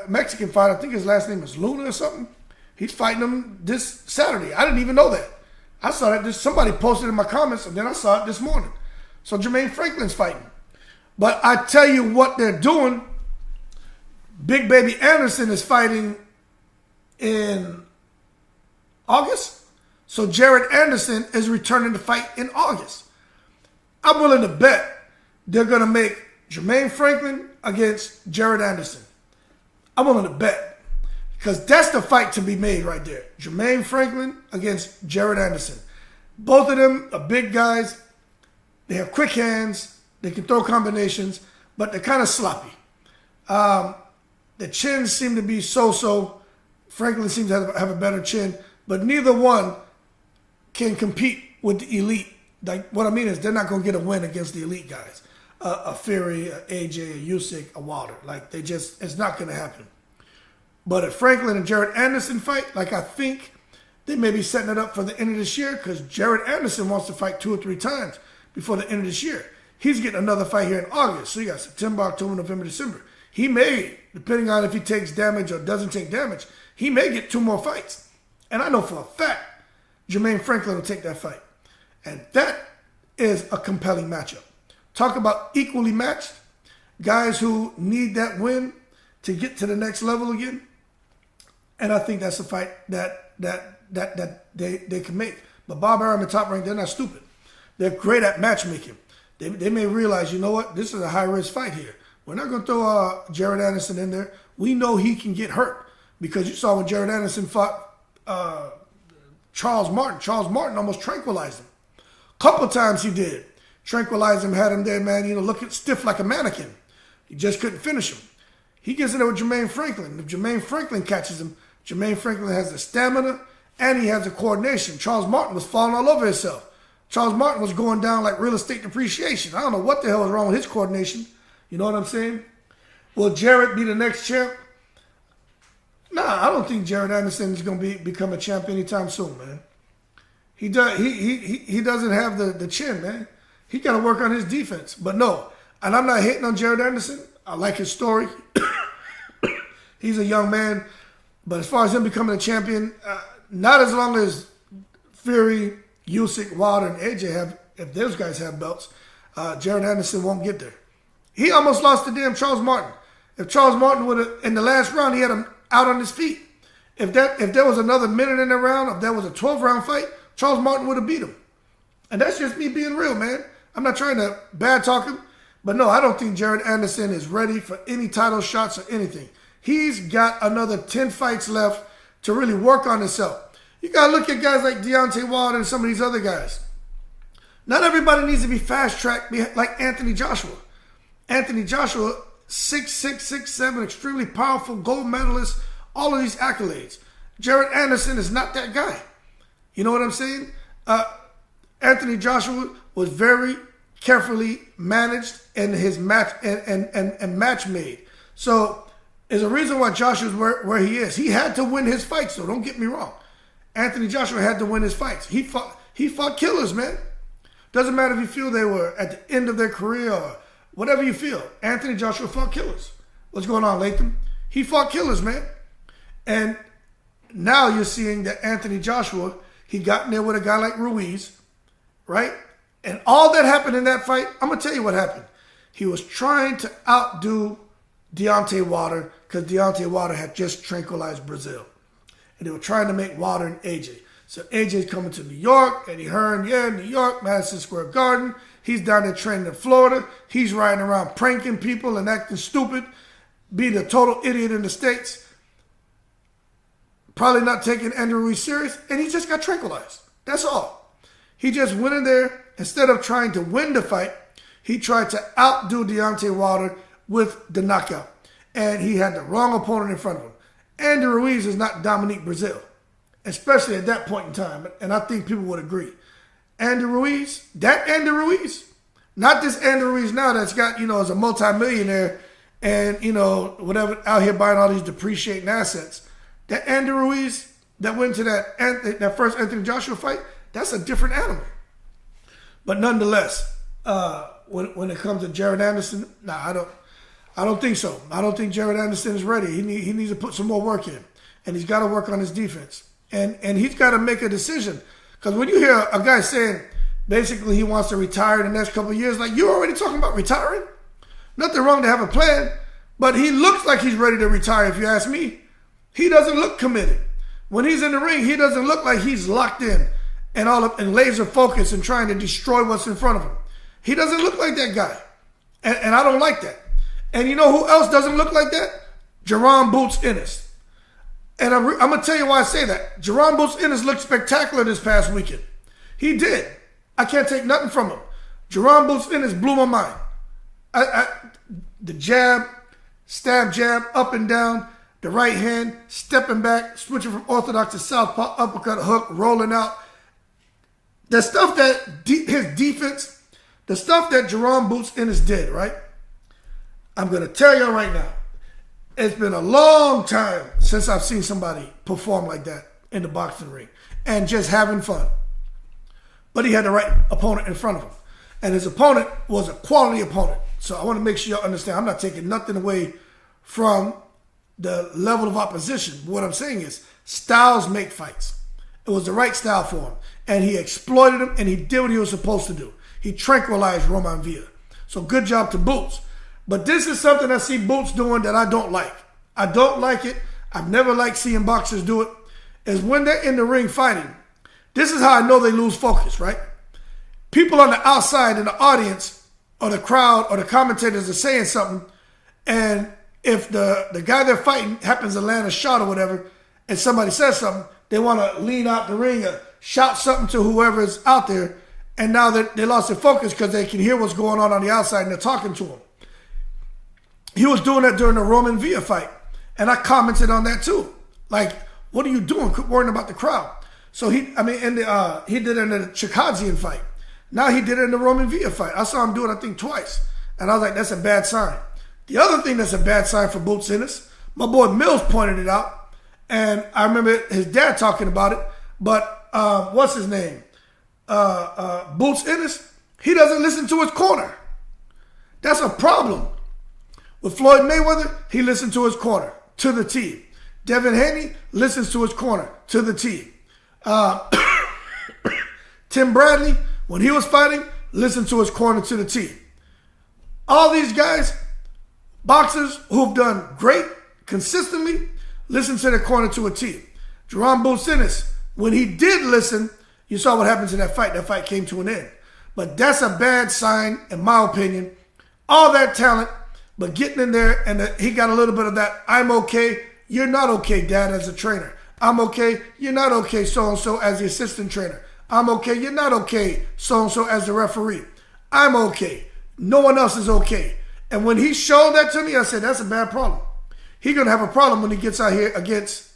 Mexican fighter. I think his last name is Luna or something. He's fighting him this Saturday. I didn't even know that. I saw that. Somebody posted in my comments, and then I saw it this morning. So Jermaine Franklin's fighting. But I tell you what they're doing. Big Baby Anderson is fighting in August. So Jared Anderson is returning to fight in August. I'm willing to bet they're going to make Jermaine Franklin against Jared Anderson. I'm willing to bet. Because that's the fight to be made right there. Jermaine Franklin against Jared Anderson. Both of them are big guys. They have quick hands. They can throw combinations, but they're kind of sloppy. The chins seem to be so-so. Franklin seems to have a better chin, but neither one can compete with the elite. Like, what I mean is they're not going to get a win against the elite guys. A Fury, a AJ, a Usyk, a Wilder. Like, it's not going to happen. But if Franklin and Jared Anderson fight, like, I think they may be setting it up for the end of this year, because Jared Anderson wants to fight 2 or 3 times before the end of this year. He's getting another fight here in August. So you got September, October, November, December. He may, depending on if he takes damage or doesn't take damage, he may get 2 more fights. And I know for a fact Jermaine Franklin will take that fight. And that is a compelling matchup. Talk about equally matched. Guys who need that win to get to the next level again. And I think that's a fight that they can make. But Bob Arum and Top Rank, they're not stupid. They're great at matchmaking. They may realize, you know what, this is a high-risk fight here. We're not going to throw Jared Anderson in there. We know he can get hurt. Because you saw when Jared Anderson fought Charles Martin. Charles Martin almost tranquilized him. Couple times he did. Tranquilized him, had him there, man, looking stiff like a mannequin. He just couldn't finish him. He gets in there with Jermaine Franklin. If Jermaine Franklin catches him, Jermaine Franklin has the stamina and he has the coordination. Charles Martin was falling all over himself. Charles Martin was going down like real estate depreciation. I don't know what the hell was wrong with his coordination. You know what I'm saying? Will Jarrett be the next champ? Nah, I don't think Jared Anderson is going to become a champ anytime soon, man. He doesn't have the chin, man. He got to work on his defense. But no, and I'm not hating on Jared Anderson. I like his story. He's a young man. But as far as him becoming a champion, not as long as Fury, Usyk, Wilder, and AJ have, if those guys have belts, Jared Anderson won't get there. He almost lost to damn Charles Martin. If Charles Martin would have, in the last round, he had him out on his feet. If there was another minute in the round, if that was a 12-round fight, Charles Martin would have beat him. And that's just me being real, man. I'm not trying to bad talk him. But no, I don't think Jared Anderson is ready for any title shots or anything. He's got another 10 fights left to really work on himself. You got to look at guys like Deontay Wilder and some of these other guys. Not everybody needs to be fast-tracked like Anthony Joshua. Anthony Joshua, 6'6", 6'7", extremely powerful, gold medalist, all of these accolades. Jared Anderson is not that guy. You know what I'm saying? Anthony Joshua was very carefully managed and his match and match made. So there's a reason why Joshua's where he is. He had to win his fights, so don't get me wrong. Anthony Joshua had to win his fights. He fought killers, man. Doesn't matter if you feel they were at the end of their career or whatever you feel. Anthony Joshua fought killers. What's going on, Latham? He fought killers, man. And now you're seeing that Anthony Joshua, he got in there with a guy like Ruiz, right? And all that happened in that fight, I'm going to tell you what happened. He was trying to outdo Deontay Wilder because Deontay Wilder had just tranquilized Brazil. And they were trying to make Wilder and AJ. So AJ's coming to New York, Eddie Hearn, New York, Madison Square Garden. He's down there training in Florida. He's riding around pranking people and acting stupid, being a total idiot in the States. Probably not taking Andrew Ruiz serious, and he just got tranquilized. That's all. He just went in there, instead of trying to win the fight, he tried to outdo Deontay Wilder with the knockout. And he had the wrong opponent in front of him. Andy Ruiz is not Dominique Brazil, especially at that point in time, and I think people would agree. Andy Ruiz, that Andy Ruiz, not this Andy Ruiz now that's got, is a multimillionaire and, whatever, out here buying all these depreciating assets. That Andy Ruiz that went to that first Anthony Joshua fight, that's a different animal. But nonetheless, when it comes to Jared Anderson, I don't think so. I don't think Jared Anderson is ready. He needs to put some more work in, and he's got to work on his defense. And he's got to make a decision. Because when you hear a guy saying basically he wants to retire in the next couple of years, like, you're already talking about retiring? Nothing wrong to have a plan, but he looks like he's ready to retire, if you ask me. He doesn't look committed. When he's in the ring, he doesn't look like he's locked in and laser focused and trying to destroy what's in front of him. He doesn't look like that guy. And I don't like that. And you know who else doesn't look like that? Jerome Boots Ennis. And I'm going to tell you why I say that. Jerome Boots Ennis looked spectacular this past weekend. He did. I can't take nothing from him. Jerome Boots Ennis blew my mind. The jab, stab jab, up and down, the right hand, stepping back, switching from orthodox to southpaw, uppercut, hook, rolling out. The stuff that his defense, the stuff that Jerome Boots Ennis did, right? I'm going to tell you right now, it's been a long time since I've seen somebody perform like that in the boxing ring and just having fun. But he had the right opponent in front of him. And his opponent was a quality opponent. So I want to make sure y'all understand, I'm not taking nothing away from the level of opposition. What I'm saying is, styles make fights. It was the right style for him. And he exploited him, and he did what he was supposed to do. He tranquilized Roman Villa. So good job to Boots. But this is something I see Boots doing that I don't like. I don't like it. I've never liked seeing boxers do it. Is when they're in the ring fighting. This is how I know they lose focus, right? People on the outside in the audience or the crowd or the commentators are saying something, and if the guy they're fighting happens to land a shot or whatever, and somebody says something, they want to lean out the ring or shout something to whoever's out there, and now they lost their focus because they can hear what's going on the outside and they're talking to him. He was doing that during the Roman Villa fight, and I commented on that too. Like, what are you doing? Quit worrying about the crowd. So he did it in the Chikadzian fight. Now he did it in the Roman Villa fight. I saw him do it, I think, twice. And I was like, that's a bad sign. The other thing that's a bad sign for Boots Ennis, my boy Mills pointed it out, and I remember his dad talking about it, but what's his name? Boots Ennis, he doesn't listen to his corner. That's a problem. With Floyd Mayweather, he listened to his corner, to the T. Devin Haney listens to his corner, to the T. Tim Bradley, when he was fighting, listened to his corner, to the T. All these guys, boxers who've done great consistently, listen to their corner to a T. Jerome Boots Ennis, when he did listen, you saw what happens in that fight. That fight came to an end. But that's a bad sign, in my opinion. All that talent, but getting in there, and he got a little bit of that, I'm okay, you're not okay, Dad, as a trainer. I'm okay, you're not okay, so-and-so, as the assistant trainer. I'm okay, you're not okay, so-and-so, as the referee. I'm okay. No one else is okay. And when he showed that to me, I said, that's a bad problem. He's going to have a problem when he gets out here against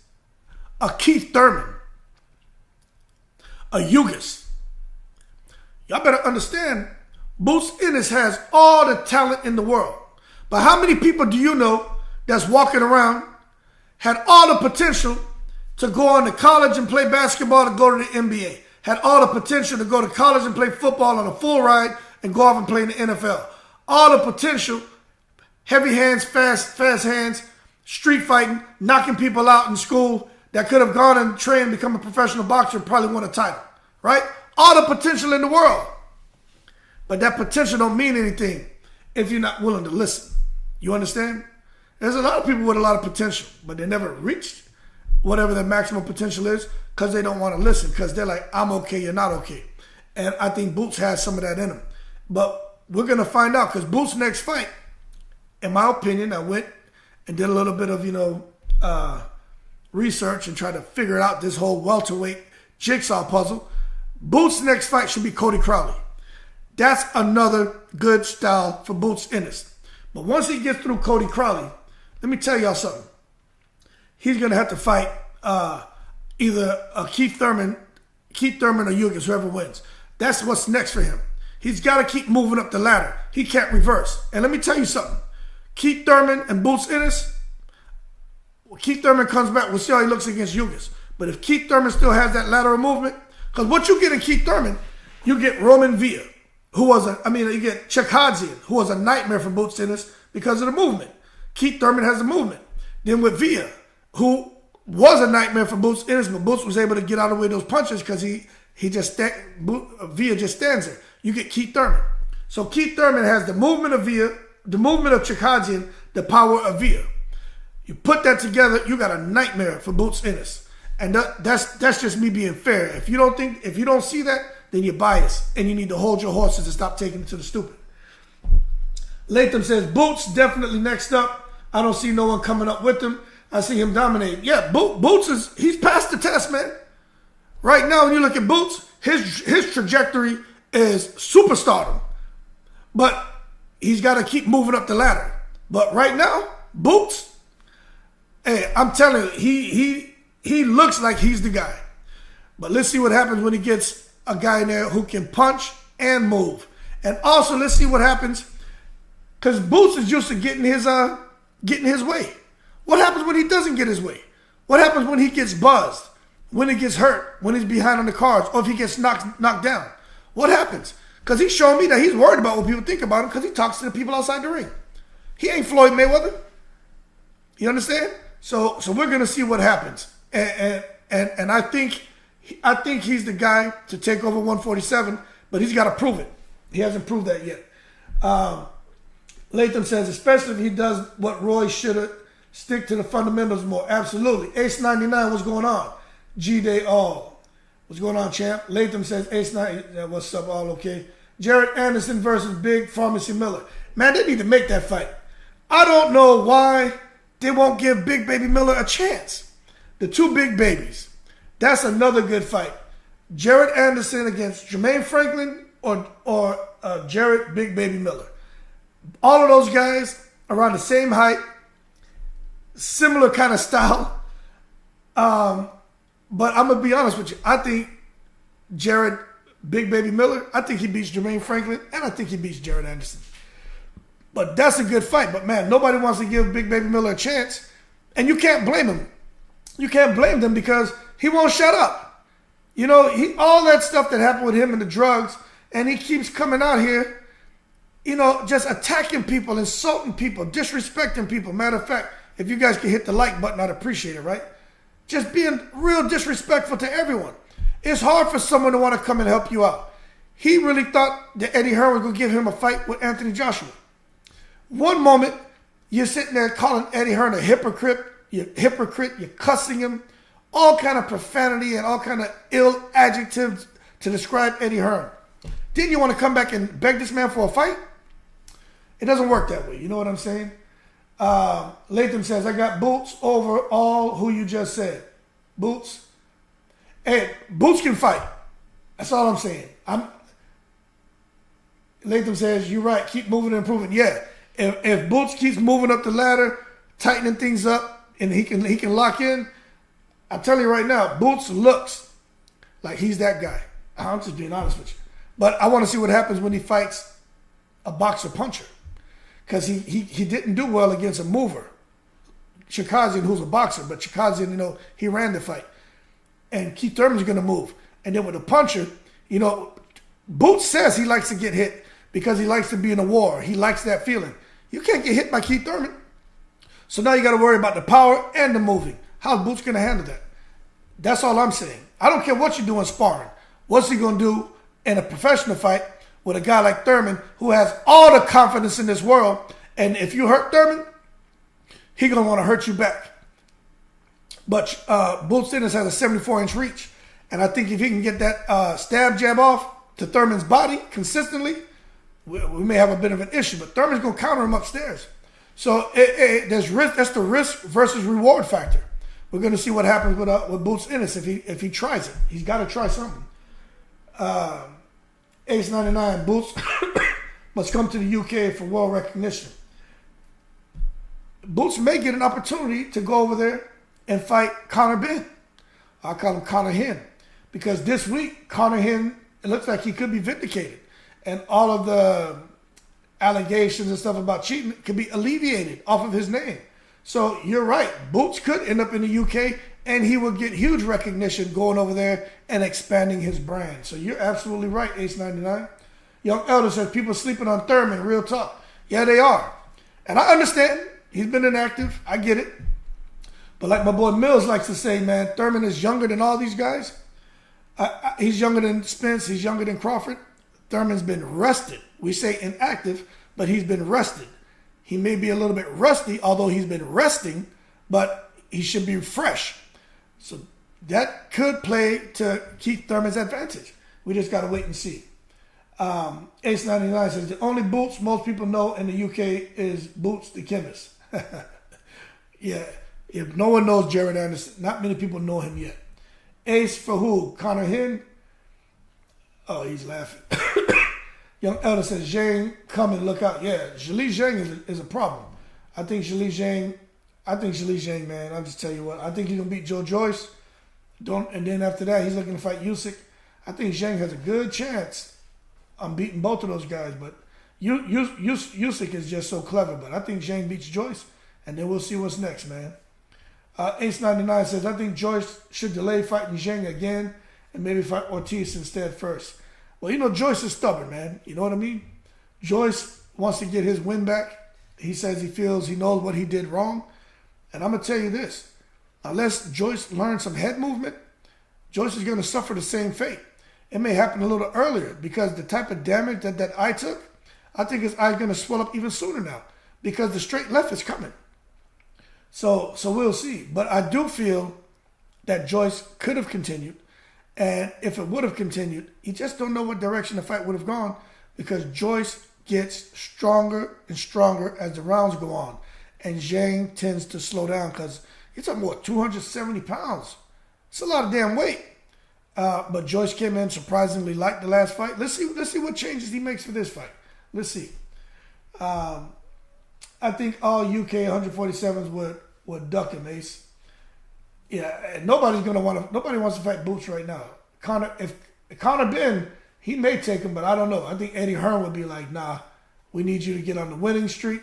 a Keith Thurman, a Ugas. Y'all better understand, Boots Ennis has all the talent in the world. But how many people do you know that's walking around, had all the potential to go on to college and play basketball, to go to the NBA, had all the potential to go to college and play football on a full ride and go off and play in the NFL. All the potential, heavy hands, fast hands, street fighting, knocking people out in school, that could have gone and trained, become a professional boxer, probably won a title, right? All the potential in the world. But that potential don't mean anything if you're not willing to listen. You understand? There's a lot of people with a lot of potential, but they never reached whatever their maximum potential is because they don't want to listen, because they're like, I'm okay, you're not okay. And I think Boots has some of that in him. But we're going to find out, because Boots' next fight, in my opinion, I went and did a little bit of, research and tried to figure out this whole welterweight jigsaw puzzle. Boots' next fight should be Cody Crowley. That's another good style for Boots Ennis. But once he gets through Cody Crowley, let me tell y'all something. He's going to have to fight either a Keith Thurman or Ugas, whoever wins. That's what's next for him. He's got to keep moving up the ladder. He can't reverse. And let me tell you something. Keith Thurman and Boots Ennis, when Keith Thurman comes back, we'll see how he looks against Ugas. But if Keith Thurman still has that lateral movement, because what you get in Keith Thurman, you get Roman Villa, you get Chekhadzian, who was a nightmare for Boots Ennis because of the movement. Keith Thurman has the movement. Then with Villa, who was a nightmare for Boots Ennis, but Boots was able to get out of the way of those punches because Villa just stands there. You get Keith Thurman. So Keith Thurman has the movement of Villa, the movement of Chekhadzian, the power of Villa. You put that together, you got a nightmare for Boots Ennis. And that's just me being fair. If you don't see that, then you're biased. And you need to hold your horses and stop taking it to the stupid. Latham says, Boots definitely next up. I don't see no one coming up with him. I see him dominate. Yeah, Boots he's passed the test, man. Right now, when you look at Boots, his trajectory is superstardom. But he's got to keep moving up the ladder. But right now, Boots, hey, I'm telling you, he looks like he's the guy. But let's see what happens when he gets a guy in there who can punch and move. And also, let's see what happens, because Boots is used to getting his way. What happens when he doesn't get his way? What happens when he gets buzzed? When he gets hurt? When he's behind on the cards? Or if he gets knocked down? What happens? Because he's showing me that he's worried about what people think about him because he talks to the people outside the ring. He ain't Floyd Mayweather. You understand? So we're going to see what happens. And I think he's the guy to take over 147, but he's got to prove it. He hasn't proved that yet. Latham says, especially if he does what Roy should have, stick to the fundamentals more. Absolutely. Ace 99, what's going on? G-Day All. What's going on, champ? Latham says, Ace 99, what's up, all okay? Jared Anderson versus Big Pharmacy Miller. Man, they need to make that fight. I don't know why they won't give Big Baby Miller a chance. The two big babies. That's another good fight. Jared Anderson against Jermaine Franklin or Jared Big Baby Miller. All of those guys around the same height, similar kind of style. But I'm going to be honest with you. I think Jared Big Baby Miller, I think he beats Jermaine Franklin, and I think he beats Jared Anderson. But that's a good fight. But man, nobody wants to give Big Baby Miller a chance. And you can't blame him. You can't blame them because he won't shut up. You know, all that stuff that happened with him and the drugs, and he keeps coming out here, you know, just attacking people, insulting people, disrespecting people. Matter of fact, if you guys can hit the like button, I'd appreciate it, right? Just being real disrespectful to everyone. It's hard for someone to want to come and help you out. He really thought that Eddie Hearn was going to give him a fight with Anthony Joshua. One moment, you're sitting there calling Eddie Hearn a hypocrite, you're cussing him, all kind of profanity and all kind of ill adjectives to describe Eddie Hearn. Then you want to come back and beg this man for a fight? It doesn't work that way. You know what I'm saying? Latham says, I got Boots over all who you just said. Boots. Hey, Boots can fight. That's all I'm saying. Latham says, you're right. Keep moving and improving. Yeah. If Boots keeps moving up the ladder, tightening things up, and he can lock in, I'm telling you right now, Boots looks like he's that guy. I'm just being honest with you. But I want to see what happens when he fights a boxer puncher. Because he didn't do well against a mover. Shikazian, who's a boxer, but Shikazian, you know, he ran the fight. And Keith Thurman's going to move. And then with a puncher, you know, Boots says he likes to get hit because he likes to be in a war. He likes that feeling. You can't get hit by Keith Thurman. So now you got to worry about the power and the moving. How's Boots going to handle that? That's all I'm saying. I don't care what you do in sparring. What's he going to do in a professional fight with a guy like Thurman who has all the confidence in this world? And if you hurt Thurman, he's going to want to hurt you back. But Boots Ennis has a 74-inch reach. And I think if he can get that stab jab off to Thurman's body consistently, we may have a bit of an issue. But Thurman's going to counter him upstairs. So there's risk. That's the risk versus reward factor. We're going to see what happens with Boots Ennis if he tries it. He's got to try something. Ace 99, Boots must come to the UK for world recognition. Boots may get an opportunity to go over there and fight Conor Benn. I call him Conor Hen. Because this week, Conor Hen, it looks like he could be vindicated. And all of the allegations and stuff about cheating could be alleviated off of his name. So you're right. Boots could end up in the UK and he will get huge recognition going over there and expanding his brand. So you're absolutely right, Ace 99. Young Elder says people sleeping on Thurman, real talk. Yeah, they are. And I understand. He's been inactive. I get it. But like my boy Mills likes to say, man, Thurman is younger than all these guys. He's younger than Spence. He's younger than Crawford. Thurman's been rested. We say inactive, but he's been rested. He may be a little bit rusty, although he's been resting, but he should be fresh. So that could play to Keith Thurman's advantage. We just got to wait and see. Ace 99 says, the only Boots most people know in the UK is Boots the Chemist. Yeah. If no one knows Jared Anderson, not many people know him yet. Ace for who? Conor Hen? Oh, he's laughing. Young Elder says, Zhang, come and look out. Yeah, Zhili Zhang is a problem. I think Zhili Zhang, man, I'll just tell you what. I think he's going to beat Joe Joyce. And then after that, he's looking to fight Usyk. I think Zhang has a good chance on beating both of those guys. But Usyk is just so clever. But I think Zhang beats Joyce. And then we'll see what's next, man. Ace 99 says, I think Joyce should delay fighting Zhang again and maybe fight Ortiz instead first. Well, you know, Joyce is stubborn, man. You know what I mean? Joyce wants to get his win back. He says he feels he knows what he did wrong. And I'm going to tell you this. Unless Joyce learns some head movement, Joyce is going to suffer the same fate. It may happen a little earlier because the type of damage that eye took, I think his eye's going to swell up even sooner now because the straight left is coming. So we'll see. But I do feel that Joyce could have continued. And if it would have continued, you just don't know what direction the fight would have gone because Joyce gets stronger and stronger as the rounds go on. And Zhang tends to slow down because you're talking about 270 pounds. It's a lot of damn weight. But Joyce came in surprisingly light the last fight. Let's see what changes he makes for this fight. Let's see. I think all UK 147s would duck him, Ace. Yeah, and nobody wants to fight Boots right now. If Conor Benn, he may take him, but I don't know. I think Eddie Hearn would be like, nah, We need you to get on the winning streak.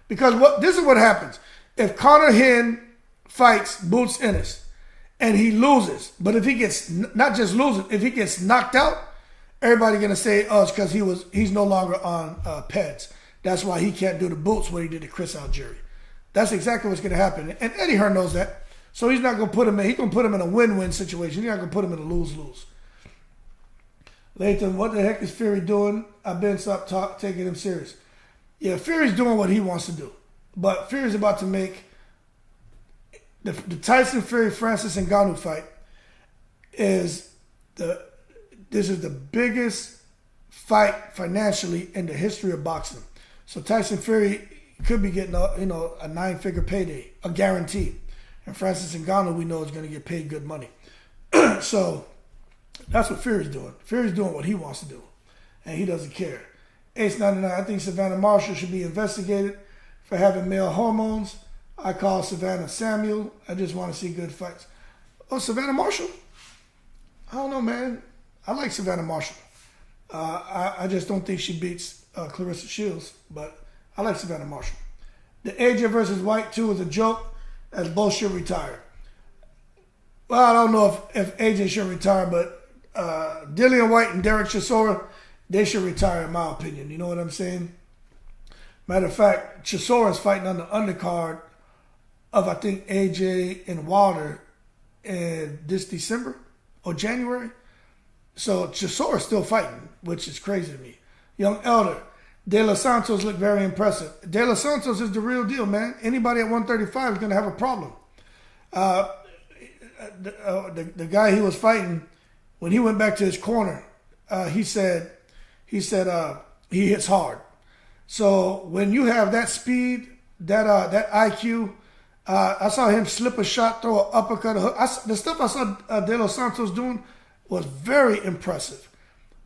Because this is what happens. If Conor Hinn fights Boots Ennis and he loses, but if he gets, not just losing, if he gets knocked out, everybody going to say, oh, it's because he's no longer on PEDs. That's why he can't do the boots what he did to Chris Algieri. That's exactly what's going to happen. And Eddie Hearn knows that. So he's not going to put him in, he's going to put him in a win-win situation. He's not going to put him in a lose-lose. Latham, what the heck is Fury doing? I've been stopped taking him serious. Yeah, Fury's doing what he wants to do. But Fury's about to make the Tyson Fury Francis Ngannou fight this is the biggest fight financially in the history of boxing. So Tyson Fury could be getting a 9-figure payday, a guarantee. And Francis Ngannou, we know, is going to get paid good money. So that's what Fury's doing. Fury's doing what he wants to do, and he doesn't care. Ace 99, I think Savannah Marshall should be investigated for having male hormones. I call Savannah Samuel. I just want to see good fights. Oh, Savannah Marshall? I don't know, man. I like Savannah Marshall. I just don't think she beats Clarissa Shields, but I like Savannah Marshall. The AJ versus White 2 is a joke, as both should retire. Well, I don't know if AJ should retire, but Dillian White and Derek Chisora, they should retire, in my opinion. You know what I'm saying? Matter of fact, Chisora is fighting on the undercard of, I think, AJ and Wilder in this December or January. So Chisora is still fighting, which is crazy to me. Young Elder, De Los Santos look very impressive. De Los Santos is the real deal, man. Anybody at 135 is going to have a problem. The guy he was fighting, when he went back to his corner, he said he hits hard. So when you have that speed, that IQ, I saw him slip a shot, throw an uppercut, a hook. The stuff I saw De Los Santos doing was very impressive.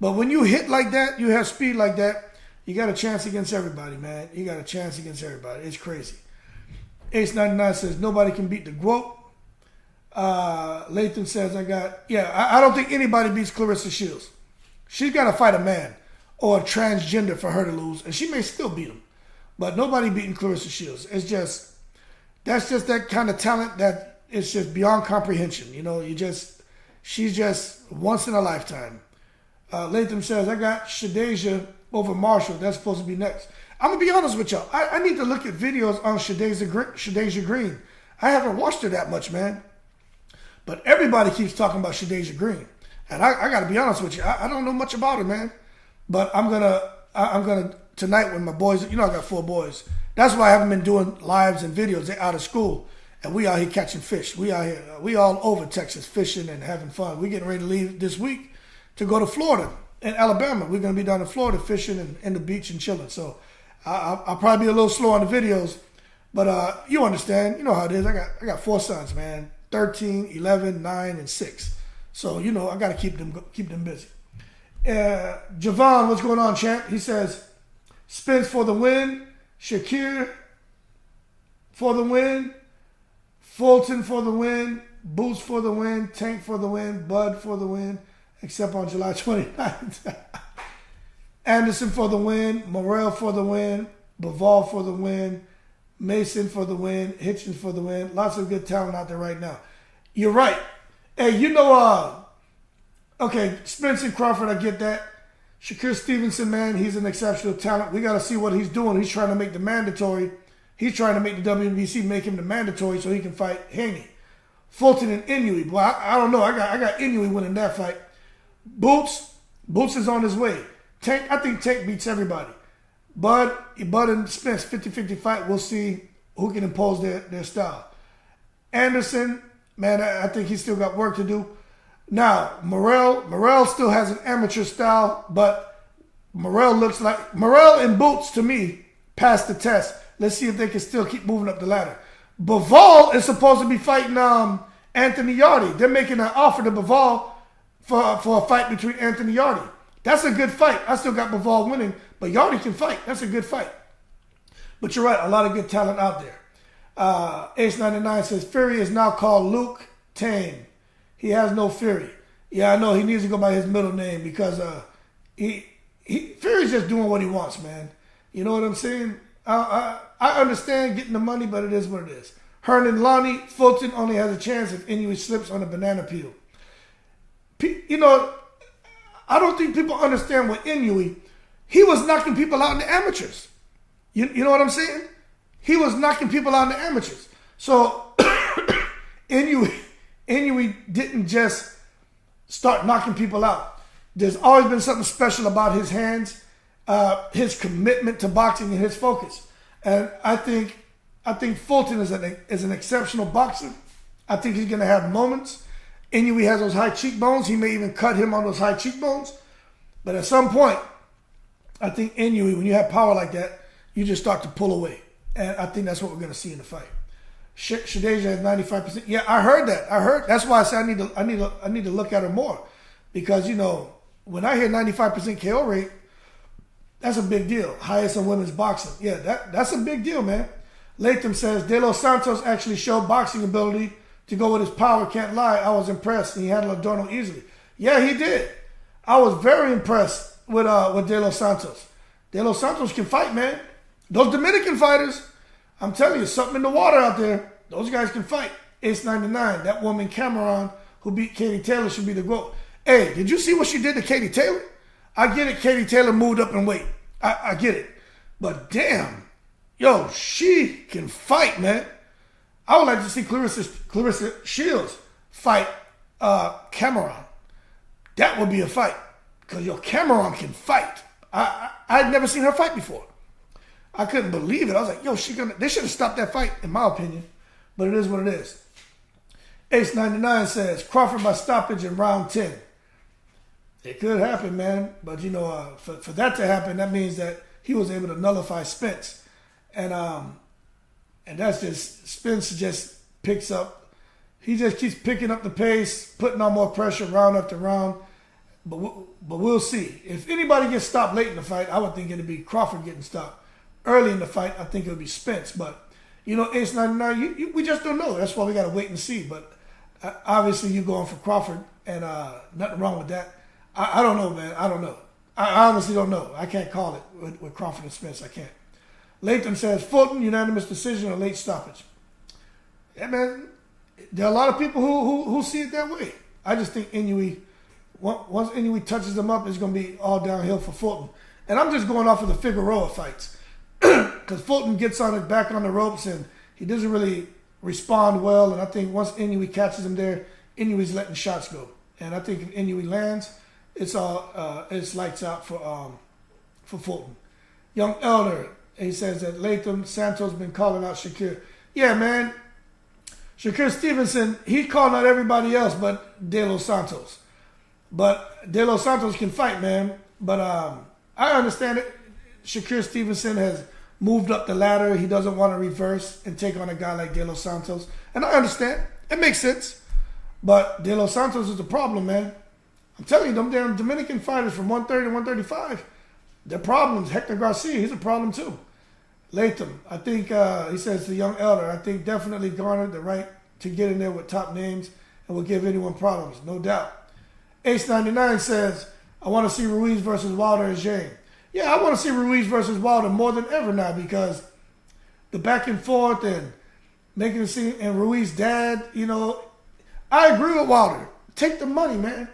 But when you hit like that, you have speed like that, you got a chance against everybody, man. You got a chance against everybody. It's crazy. Ace 99 says, nobody can beat the GWOP. Latham says, I don't think anybody beats Clarissa Shields. She's got to fight a man or a transgender for her to lose, and she may still beat him. But nobody beating Clarissa Shields. That's just that kind of talent that it's just beyond comprehension. You know, she's just once in a lifetime. Latham says, I got Shadeja over Marshall. That's supposed to be next. I'm going to be honest with y'all. I need to look at videos on Shadeja Green. I haven't watched her that much, man. But everybody keeps talking about Shadeja Green. And I got to be honest with you. I don't know much about her, man. But I'm gonna tonight with my boys. You know, I got 4 boys. That's why I haven't been doing lives and videos. They're out of school. And we out here catching fish. We out here, we all over Texas fishing and having fun. We're getting ready to leave this week to go to Florida and Alabama. We're going to be down in Florida fishing and in the beach and chilling. So I'll probably be a little slow on the videos. But you understand. You know how it is. I got 4 sons, man. 13, 11, 9, and 6. So, you know, I got to keep them busy. Javon, what's going on, champ? He says, Spence for the win. Shakur for the win. Fulton for the win. Boots for the win. Tank for the win. Bud for the win. Except on July 29th. Anderson for the win. Morrell for the win. Bivol for the win. Mason for the win. Hitchens for the win. Lots of good talent out there right now. You're right. Hey, you know, okay, Spence and Crawford, I get that. Shakur Stevenson, man, he's an exceptional talent. We got to see what he's doing. He's trying to make the mandatory. He's trying to make the WBC make him the mandatory so he can fight Haney. Fulton and Inoue. Boy, I don't know. I got Inoue winning that fight. Boots is on his way. Tank, I think Tank beats everybody. Bud and Spence, 50-50 fight. We'll see who can impose their style. Anderson, man, I think he's still got work to do. Now, Morrell still has an amateur style, but Morrell and Boots, to me, passed the test. Let's see if they can still keep moving up the ladder. Bivol is supposed to be fighting Anthony Yarde. They're making an offer to Bivol for a fight between Anthony Yarde. That's a good fight. I still got Bivol winning, but Yarde can fight. That's a good fight. But you're right, a lot of good talent out there. Ace 99 says, Fury is now called Luke Tame. He has no fury. Yeah, I know. He needs to go by his middle name because Fury's just doing what he wants, man. You know what I'm saying? I understand getting the money, but it is what it is. Hernan Lonnie, Fulton only has a chance if Inoue slips on a banana peel. You know, I don't think people understand with Inoue. He was knocking people out in the amateurs. You know what I'm saying? He was knocking people out in the amateurs. So Inoue didn't just start knocking people out. There's always been something special about his hands, his commitment to boxing, and his focus. And I think Fulton is an exceptional boxer. I think he's going to have moments. Inoue has those high cheekbones. He may even cut him on those high cheekbones. But at some point, I think Inoue, when you have power like that, you just start to pull away. And I think that's what we're going to see in the fight. Shadeja has 95%. Yeah, I heard that. That's why I said I need to look at her more. Because, you know, when I hear 95% KO rate, that's a big deal. Highest in women's boxing. Yeah, that's a big deal, man. Latham says, De Los Santos actually showed boxing ability to go with his power. Can't lie. I was impressed. And he handled Adorno easily. Yeah, he did. I was very impressed with De Los Santos. De Los Santos can fight, man. Those Dominican fighters, I'm telling you, something in the water out there. Those guys can fight. Ace 99, that woman Cameron who beat Katie Taylor should be the GOAT. Hey, did you see what she did to Katie Taylor? I get it, Katie Taylor moved up in weight. I get it. But damn, yo, she can fight, man. I would like to see Clarissa Shields fight Cameron. That would be a fight. Because, yo, Cameron can fight. I'd never seen her fight before. I couldn't believe it. I was like, yo, they should have stopped that fight, in my opinion. But it is what it is. Ace 99 says, Crawford by stoppage in round 10. It could happen, man. But, you know, for that to happen, that means that he was able to nullify Spence. And that's just, Spence just picks up. He just keeps picking up the pace, putting on more pressure round after round. But we'll see. If anybody gets stopped late in the fight, I would think it would be Crawford getting stopped. Early in the fight, I think it would be Spence. But, you know, Ace 99, we just don't know. That's why we got to wait and see. But obviously you're going for Crawford, and nothing wrong with that. I don't know, man. I don't know. I honestly don't know. I can't call it with Crawford and Spence. I can't. Latham says, Fulton, unanimous decision or late stoppage. Yeah, man. There are a lot of people who see it that way. I just think Inoue, once Inoue touches them up, it's going to be all downhill for Fulton. And I'm just going off of the Figueroa fights. Because Fulton gets on it back on the ropes and he doesn't really respond well. And I think once Inoue catches him there, Inoue's letting shots go. And I think if Inoue lands, it's lights out for Fulton. Young Elder, he says that Latham Santos been calling out Shakur. Yeah, man. Shakur Stevenson, he called out everybody else but De Los Santos. But De Los Santos can fight, man. But I understand it. Shakur Stevenson has moved up the ladder. He doesn't want to reverse and take on a guy like De Los Santos. And I understand. It makes sense. But De Los Santos is the problem, man. I'm telling you, them damn Dominican fighters from 130 to 135, they're problems. Hector Garcia, he's a problem too. Latham, I think, he says the young elder, I think definitely garnered the right to get in there with top names and will give anyone problems, no doubt. Ace 99 says, I want to see Ruiz versus Wilder and Zhang. Yeah, I want to see Ruiz versus Wilder more than ever now because the back and forth and making it seem, and Ruiz's dad, you know, I agree with Wilder. Take the money, man.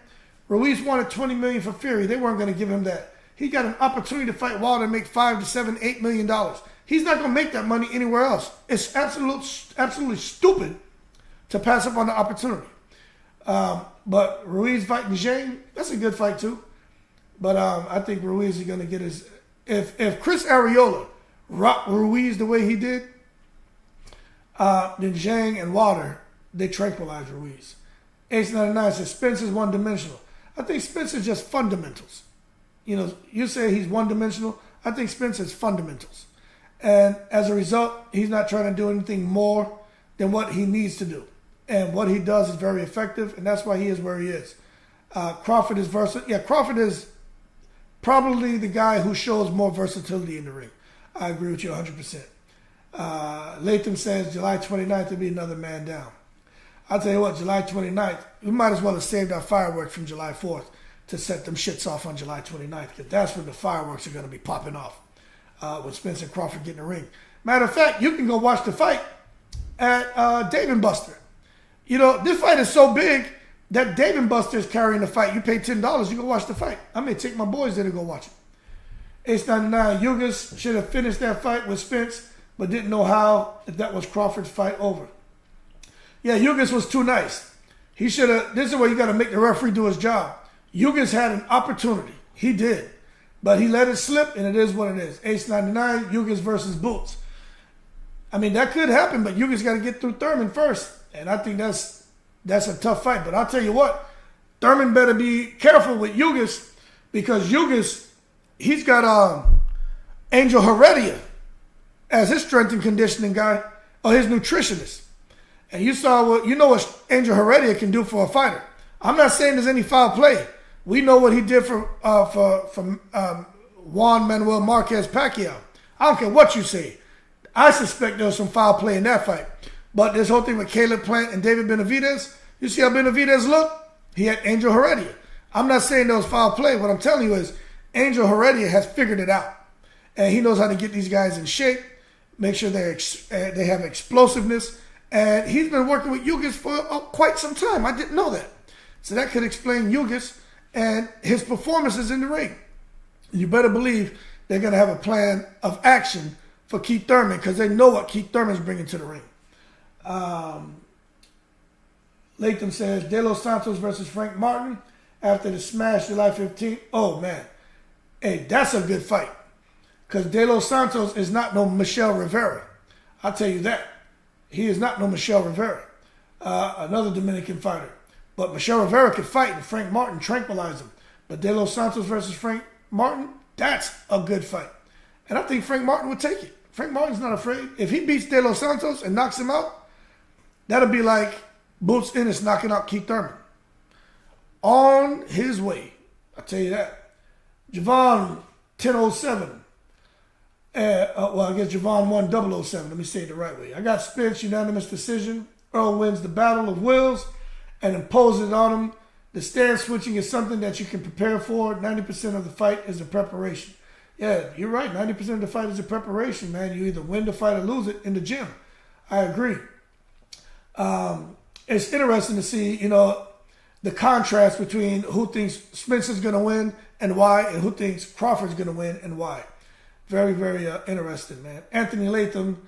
Ruiz wanted $20 million for Fury. They weren't going to give him that. He got an opportunity to fight Wilder and make $5 to $7, $8 million. He's not going to make that money anywhere else. It's absolutely stupid to pass up on the opportunity. But Ruiz fighting Zhang, that's a good fight too. But I think Ruiz is going to get his... If Chris Arreola rocked Ruiz the way he did, then Zhang and Wilder, they tranquilize Ruiz. Ace 99 says Spence is one-dimensional. I think Spence is just fundamentals. You know, you say he's one-dimensional. I think Spence is fundamentals. And as a result, he's not trying to do anything more than what he needs to do. And what he does is very effective, and that's why he is where he is. Crawford is versatile. Yeah, Crawford is probably the guy who shows more versatility in the ring. I agree with you 100%. Latham says July 29th will be another man down. I'll tell you what, July 29th, we might as well have saved our fireworks from July 4th to set them shits off on July 29th, because that's when the fireworks are going to be popping off. when Spence and Crawford get in the ring. Matter of fact, you can go watch the fight at Dave & Buster. You know, this fight is so big that Dave & Buster is carrying the fight. You pay $10, you go watch the fight. I may take my boys there to go watch it. Ace 99, Yugas should have finished that fight with Spence, but didn't know how, if that was Crawford's fight over. Yeah, Yugas was too nice. He should have, this is where you got to make the referee do his job. Yugas had an opportunity. He did. But he let it slip, and it is what it is. Ace 99, Yugas versus Boots. I mean, that could happen, but Yugas got to get through Thurman first. And I think that's a tough fight. But I'll tell you what, Thurman better be careful with Yugas, because Yugas, he's got Angel Heredia as his strength and conditioning guy, or his nutritionist. And you know what Angel Heredia can do for a fighter. I'm not saying there's any foul play. We know what he did for Juan Manuel Marquez Pacquiao. I don't care what you say. I suspect there was some foul play in that fight. But this whole thing with Caleb Plant and David Benavidez, you see how Benavidez looked? He had Angel Heredia. I'm not saying there was foul play. What I'm telling you is Angel Heredia has figured it out. And he knows how to get these guys in shape, make sure they have explosiveness. And he's been working with Yugas for quite some time. I didn't know that. So that could explain Yugas and his performances in the ring. You better believe they're going to have a plan of action for Keith Thurman, because they know what Keith Thurman's bringing to the ring. Latham says, De Los Santos versus Frank Martin after the smash July 15th. Oh, man. Hey, that's a good fight. Because De Los Santos is not no Michel Rivera. I'll tell you that. He is not no Michel Rivera. Another Dominican fighter. But Michel Rivera could fight, and Frank Martin tranquilized him. But De Los Santos versus Frank Martin, that's a good fight. And I think Frank Martin would take it. Frank Martin's not afraid. If he beats De Los Santos and knocks him out, that'll be like Boots Ennis knocking out Keith Thurman. On his way. I'll tell you that. Javon 1007. Well, I guess Javon won 007. Let me say it the right way. I got Spence, unanimous decision. Earl wins the battle of wills and imposes it on him. The stand switching is something that you can prepare for. 90% of the fight is the preparation. Yeah, you're right. 90% of the fight is the preparation, man. You either win the fight or lose it in the gym. I agree. It's interesting to see, the contrast between who thinks Spence is going to win and why, and who thinks Crawford's going to win and why. Very, very interesting, man. Anthony Latham,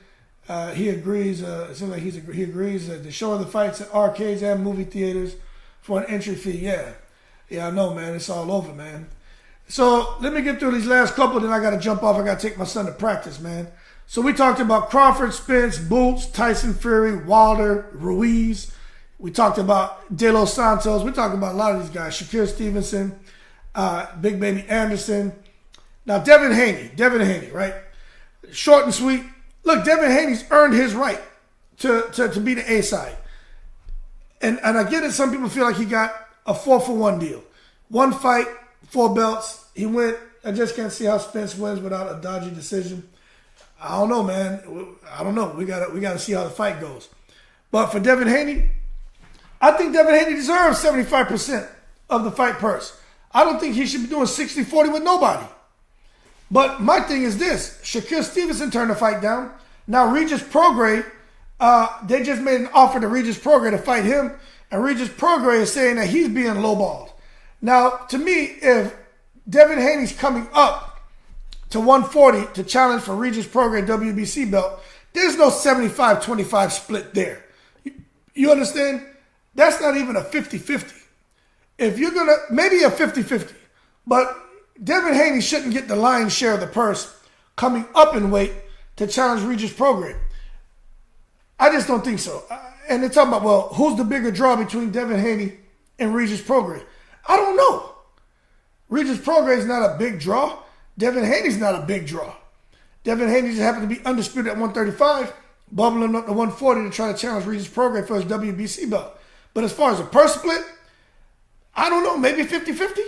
he agrees. It seems like he agrees that they're showing the fights at arcades and movie theaters for an entry fee. Yeah, I know, man. It's all over, man. So let me get through these last couple, then I got to jump off. I got to take my son to practice, man. So we talked about Crawford, Spence, Boots, Tyson Fury, Wilder, Ruiz. We talked about De Los Santos. We talked about a lot of these guys. Shakur Stevenson, Big Baby Anderson. Now, Devin Haney, right? Short and sweet. Look, Devin Haney's earned his right to be the A side. And I get it. Some people feel like he got a 4-for-1 deal. One fight, 4 belts. He went. I just can't see how Spence wins without a dodgy decision. I don't know, man. I don't know. We gotta see how the fight goes. But for Devin Haney, I think Devin Haney deserves 75% of the fight purse. I don't think he should be doing 60-40 with nobody. But my thing is this. Shakur Stevenson turned the fight down. Now Regis Prograis, they just made an offer to Regis Prograis to fight him. And Regis Prograis is saying that he's being lowballed. Now, to me, if Devin Haney's coming up to 140 to challenge for Regis Prograis WBC belt, there's no 75-25 split there. You understand? That's not even a 50-50. If you're going to, maybe a 50-50. But Devin Haney shouldn't get the lion's share of the purse coming up in weight to challenge Regis Prograis. I just don't think so. And they're talking about, well, who's the bigger draw between Devin Haney and Regis Prograis? I don't know. Regis Prograis is not a big draw. Devin Haney's not a big draw. Devin Haney just happened to be undisputed at 135, bubbling up to 140 to try to challenge Regis Prograis for his WBC belt. But as far as a purse split, I don't know, maybe 50-50.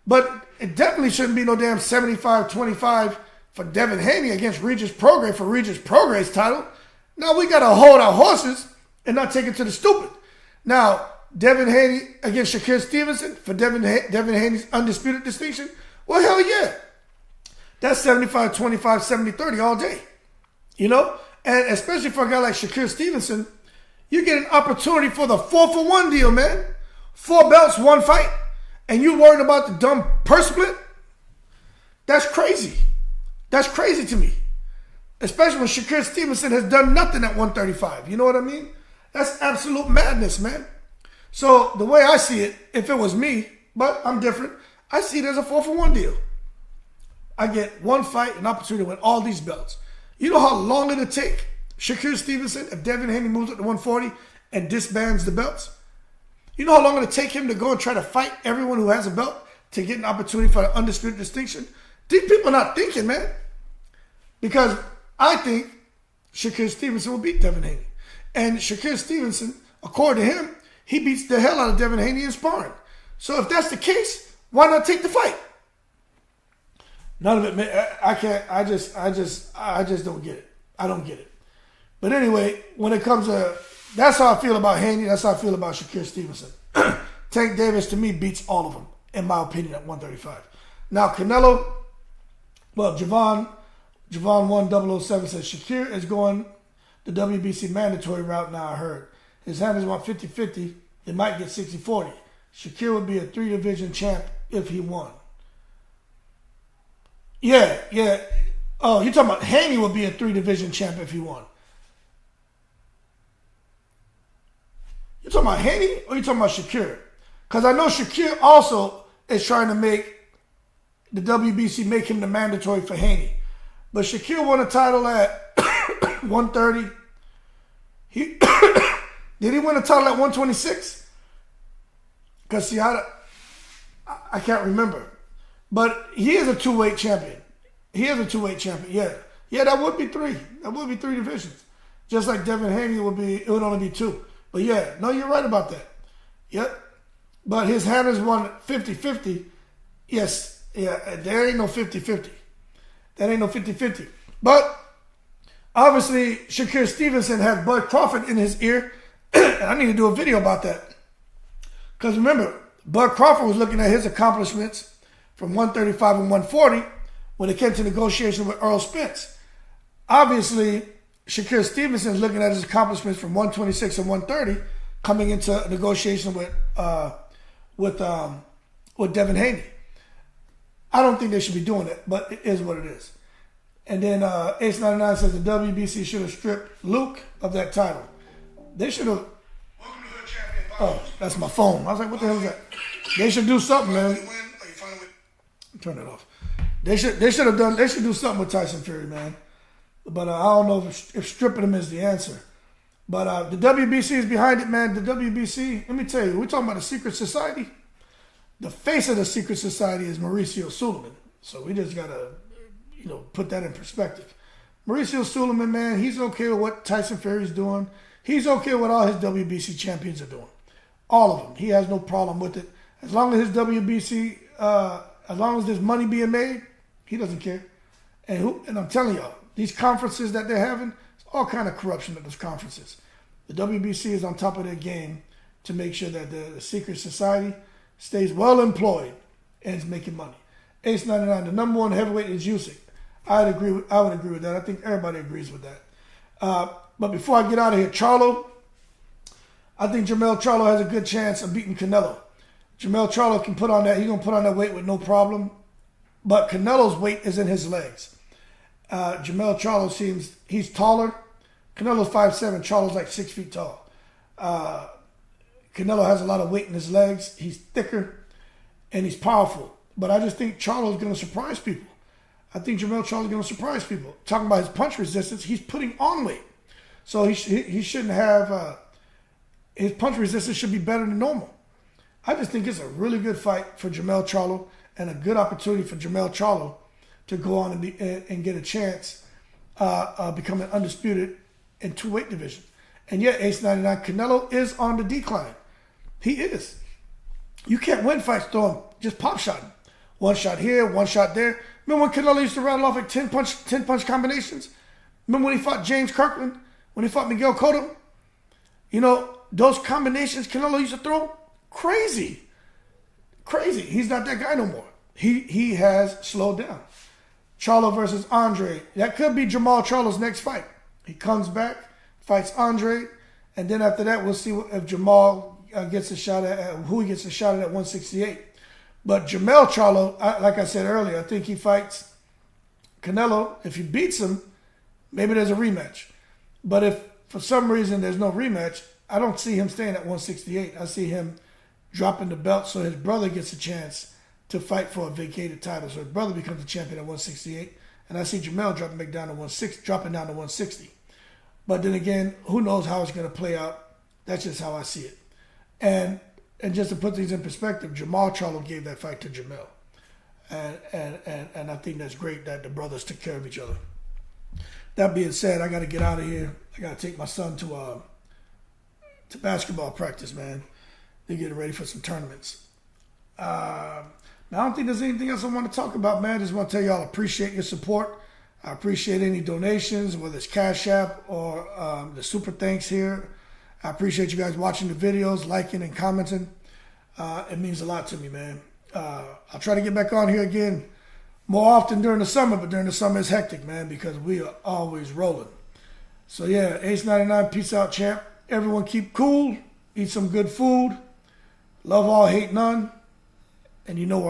But it definitely shouldn't be no damn 75-25 for Devin Haney against Regis Prograis for Regis Prograis' title. Now we got to hold our horses and not take it to the stupid. Now, Devin Haney against Shakur Stevenson for Devin Haney's undisputed distinction? Well, hell yeah. That's 75-25, 70-30 all day. You know? And especially for a guy like Shakur Stevenson, you get an opportunity for the 4-for-1 deal, man. 4 belts, 1 fight. And you worried about the dumb purse split? That's crazy. That's crazy to me. Especially when Shakur Stevenson has done nothing at 135. You know what I mean? That's absolute madness, man. So the way I see it, if it was me, but I'm different, I see it as a 4-for-1 deal. I get 1 fight, an opportunity to win all these belts. You know how long it'll take Shakur Stevenson if Devin Haney moves up to 140 and disbands the belts? You know how long it'll take him to go and try to fight everyone who has a belt to get an opportunity for the undisputed distinction? These people are not thinking, man. Because I think Shakur Stevenson will beat Devin Haney. And Shakur Stevenson, according to him, he beats the hell out of Devin Haney in sparring. So if that's the case, why not take the fight? None of it, man. I can't. I just don't get it. I don't get it. But anyway, when it comes to, that's how I feel about Haney. That's how I feel about Shakur Stevenson. Tank Davis, to me, beats all of them, in my opinion, at 135. Now, Canelo, well, Javon 1007 says, Shakur is going the WBC mandatory route now, I heard. His handlers want 50-50. They might get 60-40. Shakur would be a 3-division champ if he won. Yeah. Oh, you're talking about Haney would be a 3-division champ if he won. You talking about Haney or you talking about Shakur? Because I know Shakur also is trying to make the WBC make him the mandatory for Haney. But Shakur won a title at 130. Did he win a title at 126? Because see, I can't remember. But he is a 2-weight champion. He is a 2-weight champion, yeah. Yeah, that would be 3. That would be 3 divisions. Just like Devin Haney it would only be 2. But yeah, no, you're right about that. Yep. But his handlers won 50-50. Yes, yeah, there ain't no 50-50. That ain't no 50-50. But obviously, Shakur Stevenson had Bud Crawford in his ear. And I need to do a video about that. Because remember, Bud Crawford was looking at his accomplishments from 135 and 140 when it came to negotiation with Earl Spence. Obviously, Shakur Stevenson is looking at his accomplishments from 126 and 130 coming into negotiation with Devin Haney. I don't think they should be doing it, but it is what it is. And then Ace 99 says the WBC should have stripped Luke of that title. They should have. Oh, that's my phone. I was like, what the hell is that? They should do something, man. Turn it off. They should do something with Tyson Fury, man. But I don't know if stripping him is the answer. But the WBC is behind it, man. The WBC, let me tell you, we're talking about a secret society. The face of the secret society is Mauricio Suleiman. So we just got to, put that in perspective. Mauricio Suleiman, man, he's okay with what Tyson Fury's doing. He's okay with what all his WBC champions are doing. All of them. He has no problem with it. As long as his WBC, as long as there's money being made, he doesn't care. And I'm telling y'all, these conferences that they're having, it's all kind of corruption at those conferences. The WBC is on top of their game to make sure that the secret society stays well employed and is making money. Ace 99, the number 1 heavyweight is Usyk. I would agree with that. I think everybody agrees with that. But before I get out of here, Charlo, I think Jermell Charlo has a good chance of beating Canelo. Jermell Charlo can put on that. He's going to put on that weight with no problem. But Canelo's weight is in his legs. Jermell Charlo he's taller. Canelo's 5'7". Charlo's like 6 feet tall. Canelo has a lot of weight in his legs. He's thicker and he's powerful. But I just think Charlo's going to surprise people. I think Jermell Charlo's going to surprise people. Talking about his punch resistance, he's putting on weight. So he shouldn't have, his punch resistance should be better than normal. I just think it's a really good fight for Jermell Charlo and a good opportunity for Jermell Charlo to go on and get a chance becoming undisputed in 2-weight division. And yet, Ace 99, Canelo is on the decline. He is. You can't win fights throwing just pop shotting. 1 shot here, 1 shot there. Remember when Canelo used to rattle off like 10 punch combinations? Remember when he fought James Kirkland? When he fought Miguel Cotto? Those combinations Canelo used to throw? Crazy. He's not that guy no more. He has slowed down. Charlo versus Andre. That could be Jamal Charlo's next fight. He comes back, fights Andre, and then after that, we'll see if Jamal gets a shot at who he gets a shot at 168. But Jamel Charlo, like I said earlier, I think he fights Canelo. If he beats him, maybe there's a rematch. But if for some reason there's no rematch, I don't see him staying at 168. I see him dropping the belt so his brother gets a chance to fight for a vacated title. So his brother becomes the champion at 168. And I see Jamel dropping down to 160. But then again, who knows how it's going to play out. That's just how I see it. And just to put things in perspective, Jamal Charlo gave that fight to Jamel. And I think that's great that the brothers took care of each other. That being said, I got to get out of here. I got to take my son to basketball practice, man. They're getting ready for some tournaments. I don't think there's anything else I want to talk about, man. I just want to tell y'all I appreciate your support. I appreciate any donations, whether it's Cash App or the Super Thanks here. I appreciate you guys watching the videos, liking and commenting. It means a lot to me, man. I'll try to get back on here again more often during the summer, but during the summer it's hectic, man, because we are always rolling. So yeah, Ace99, peace out, champ. Everyone keep cool, eat some good food, love all, hate none, and you know what.